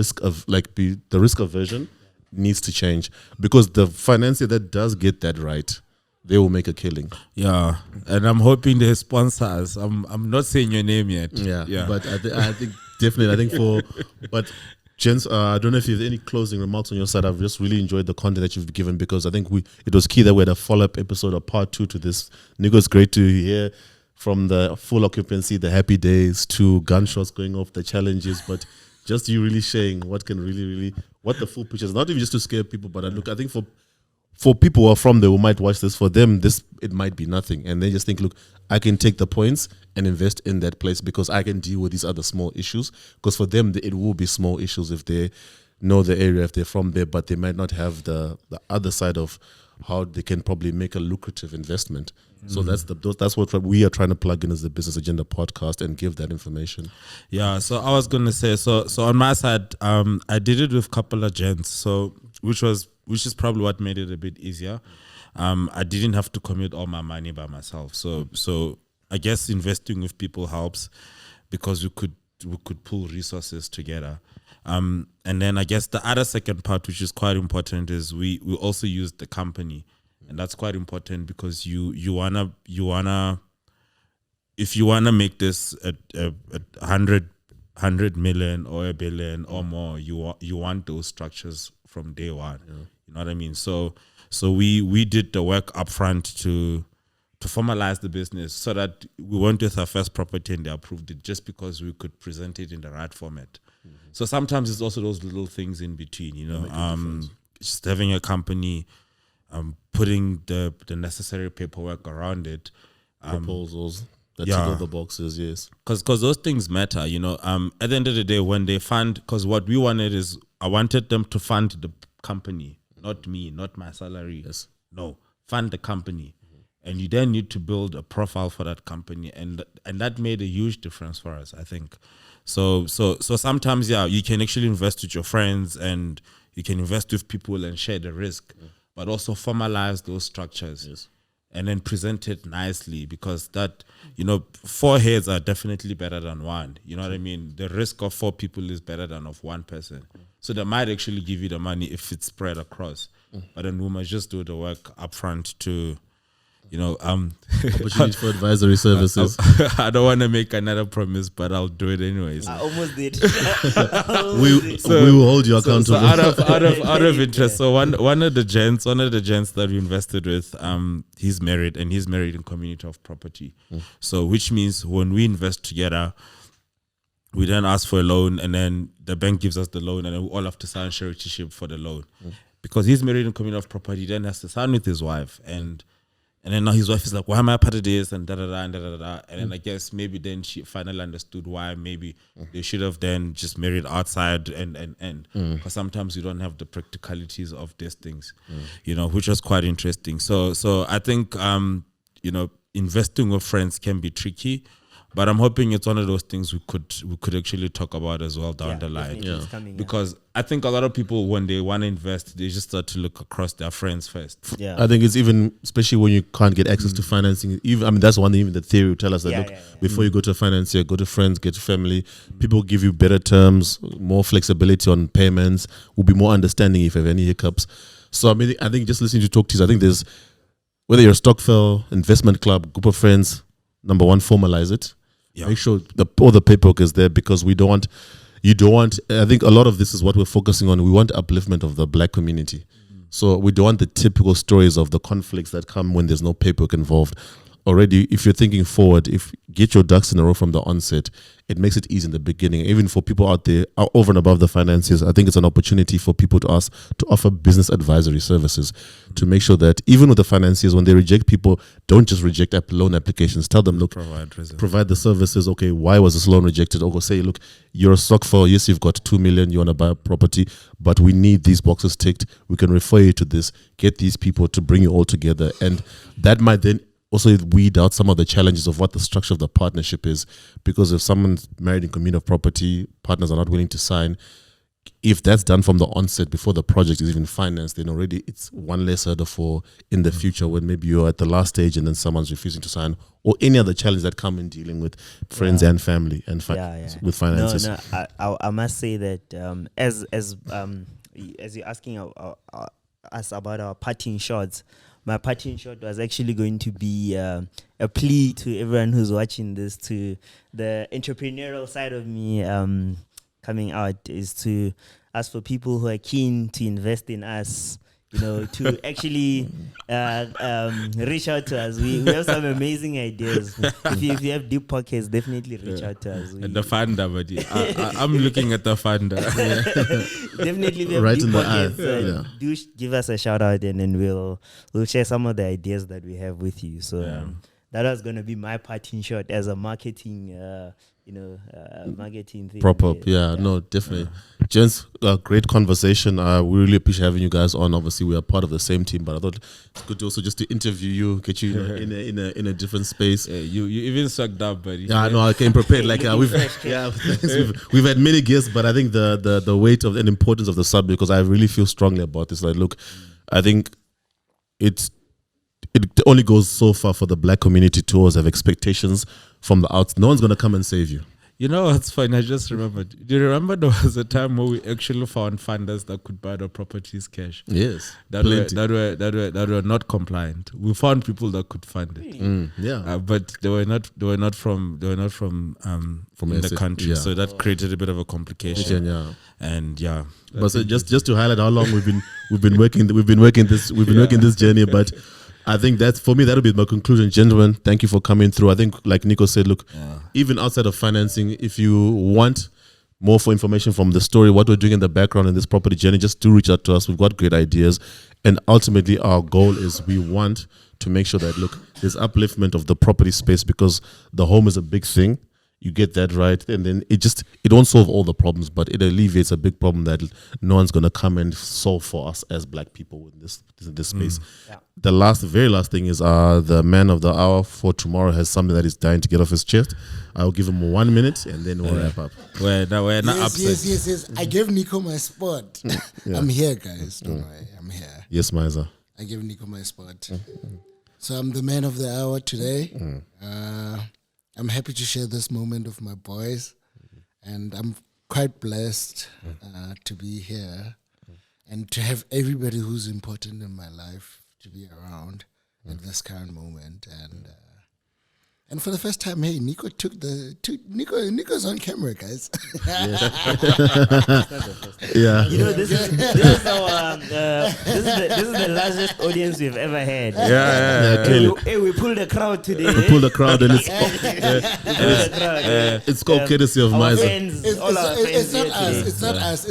risk aversion needs to change, because the financier that does get that right, they will make a killing. Yeah, and I'm hoping the sponsors. I'm not saying your name yet. Yeah. But I think definitely. But gents, I don't know if you have any closing remarks on your side. I've just really enjoyed the content that you've given, because I think it was key that we had a follow-up episode, a part 2 to this. Nico, it's great to hear from the full occupancy, the happy days, to gunshots going off, the challenges, but just you really sharing what can really what the full picture is, not even just to scare people, but I think for people who are from there who might watch this, for them it might be nothing, and they just think, look, I can take the points and invest in that place because I can deal with these other small issues. Because for them, it will be small issues if they know the area, if they're from there, but they might not have the other side of how they can probably make a lucrative investment. So that's what we are trying to plug in as the Business Agenda podcast and give that information. Yeah, so I was gonna say, so on my side, I did it with a couple of gents, so which is probably what made it a bit easier. I didn't have to commit all my money by myself, so I guess investing with people helps, because you could pull resources together. And then I guess the other second part, which is quite important, is we also use the company, and that's quite important because you wanna if you wanna make this a 100 million or a billion or more, you want those structures from day one. You know what I mean? So we did the work upfront to formalize the business so that we went with our first property and they approved it just because we could present it in the right format. So sometimes it's also those little things in between, just having a company, putting the necessary paperwork around it, Proposals that tick all the boxes, yes. Because those things matter, At the end of the day, when they fund, because what we wanted is, I wanted them to fund the company, not me, not my salary. Yes. No, fund the company. And you then need to build a profile for that company, and that made a huge difference for us, I think. So sometimes, you can actually invest with your friends and you can invest with people and share the risk, but also formalize those structures and then present it nicely, because that, 4 heads are definitely better than one. You know what I mean? The risk of 4 people is better than of one person. So they might actually give you the money if it's spread across, but then we must just do the work upfront to, Opportunities for advisory services. I don't want to make another promise, but I'll do it anyways. I almost did. We will hold you accountable. So out of interest, so one of the gents that we invested with, he's married, and he's married in community of property. So which means when we invest together, we then ask for a loan, and then the bank gives us the loan, and then we all have to sign suretyship for the loan. Because he's married in community of property, he then has to sign with his wife, and then now his wife is like, why am I part of this? And da-da-da and da-da-da. And then I guess maybe then she finally understood why maybe they should have then just married outside and. Because sometimes you don't have the practicalities of these things, which was quite interesting. So I think, investing with friends can be tricky. But I'm hoping it's one of those things we could actually talk about as well down the line. It's coming, because I think a lot of people, when they want to invest, they just start to look across their friends first. Yeah. I think it's even, especially when you can't get access to financing. That's one thing, even the theory will tell us that, before you go to a financier, go to friends, get to family. People give you better terms, more flexibility on payments, will be more understanding if you have any hiccups. So, I think just listening to talk to you, I think there's, whether you're a Stokvel, investment club, group of friends, number one, formalize it. Yeah. Make sure all the paperwork is there, because you don't want, I think a lot of this is what we're focusing on. We want upliftment of the black community. So we don't want the typical stories of the conflicts that come when there's no paperwork involved. Already, if you're thinking forward, get your ducks in a row from the onset, it makes it easy in the beginning. Even for people out there, over and above the finances, I think it's an opportunity for people to offer business advisory services, to make sure that even with the financiers, when they reject people, don't just reject loan applications. Tell them, look, provide the services. Okay, why was this loan rejected? Or say, look, you're a Stokvel. Yes, you've got 2 million. You want to buy a property, but we need these boxes ticked. We can refer you to this. Get these people to bring you all together, and that might then also weed out some of the challenges of what the structure of the partnership is. Because if someone's married in community of property, partners are not willing to sign. If that's done from the onset, before the project is even financed, then already it's one less hurdle for in the future, when maybe you're at the last stage and then someone's refusing to sign, or any other challenge that come in dealing with friends and family and with finances. I must say that as you're asking us about our parting shots, my parting shot was actually going to be a plea to everyone who's watching this, to the entrepreneurial side of me coming out, is to ask for people who are keen to invest in us, to actually reach out to us. We have some amazing ideas. If you have deep pockets, definitely reach out to us. And the funder, buddy. I'm looking at the funder. Definitely, if you have right deep in the pockets, eye. do give us a shout out, and then we'll share some of the ideas that we have with you. So that was going to be my parting shot as a marketing marketing thing. Prop up, no, definitely. Gents, great conversation. We really appreciate having you guys on. Obviously, we are part of the same team, but I thought it's good to also just to interview you, get you in a different space. Yeah, you even sucked up, buddy. Yeah, no, I came prepared. Like we've had many guests, but I think the weight of and importance of the subject, because I really feel strongly about this. Like, look, I think it only goes so far for the black community to always have expectations from the outside. No one's going to come and save you. You know what's funny? I just remembered. Do you remember there was a time where we actually found funders that could buy the properties cash? Yes. That were not compliant. We found people that could fund it. Yeah. But they were not from in the SA, country. yeah. So that created a bit of a complication. Yeah. And yeah. But so just to highlight how long we've been working this journey, but I think that's, for me, that'll be my conclusion. Gentlemen, thank you for coming through. I think, like Nico said, look, even outside of financing, if you want more for information from the story, what we're doing in the background in this property journey, just do reach out to us. We've got great ideas. And ultimately, our goal is we want to make sure that, look, there's upliftment of the property space, because the home is a big thing. You get that right, and then it won't solve all the problems, but it alleviates a big problem that no one's gonna come and solve for us as black people in this space. The very last thing is the man of the hour for tomorrow has something that he's dying to get off his chest. I'll give him 1 minute and then we'll wrap up. We're not upset. Yes. I gave Nico my spot. I'm here, guys. Don't worry, I'm here. Yes, Miza. I gave Nico my spot. So I'm the man of the hour today. I'm happy to share this moment with my boys, and I'm quite blessed to be here and to have everybody who's important in my life to be around at this current moment. And for the first time, hey, Nico Nico's on camera, guys. Yeah. You know, this is the largest audience we've ever had. Yeah, clearly. Hey, we pulled the crowd today. We pulled the crowd, and it's called courtesy of Miza. It's not us. It's not us.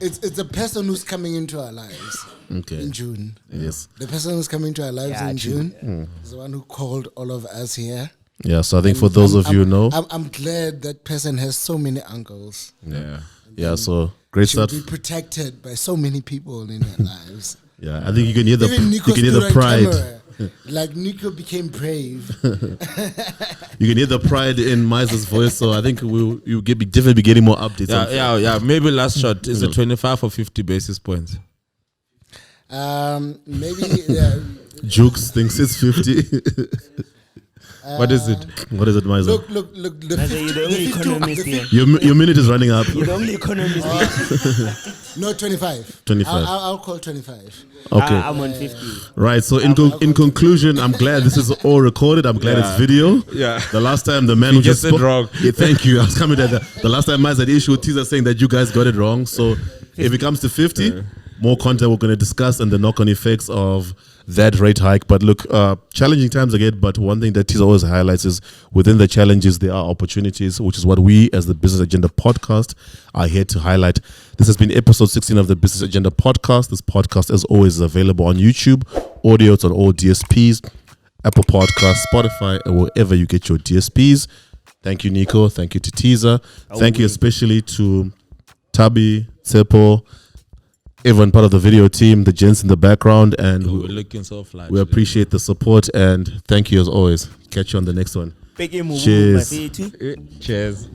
It's the person who's coming into our lives. Okay. In June. Yes. The person who's coming into our lives in June is the one who called all of us here. Yeah, so I think for those of you who know, I'm glad that person has so many uncles. Yeah, so great Should start. be protected by so many people in their lives. Yeah, I think you can hear Even Nico the stood on pride. camera. Like Nico became brave. You can hear the pride in Miza's voice, so I think you'll definitely be getting more updates. Yeah. Maybe last shot is a 25 or 50 basis points. Maybe Jukes thinks it's 50. What is it? What is it, Miza? Look. You're the only economist here. Your minute is running up. You're the only economist here. No, 25. 25. I'll call 25. Okay. I'm on 50. Right, so in conclusion, I'm glad this is all recorded. I'm glad it's video. Yeah. The last time the man who just gets it spoke, wrong. Yeah, thank you. I was coming to that. The last time Miza had issue with Thiza saying that you guys got it wrong. So if it comes to 50, more content we're going to discuss and the knock-on effects of that rate hike. But look, challenging times again, but one thing that Thiza always highlights is within the challenges there are opportunities, which is what we as the Business Agenda podcast are here to highlight. This has been episode 16 of the Business Agenda podcast. This podcast, as always, is available on YouTube, audio, it's on all DSPs, Apple Podcasts, Spotify, and wherever you get your DSPs. Thank you, Nico. Thank you to Thiza. Thank you especially to Tabi, Tshepo, everyone part of the video team, the gents in the background, and We're looking so fly. we appreciate the support, and thank you as always. Catch you on the next one. Cheers. Cheers.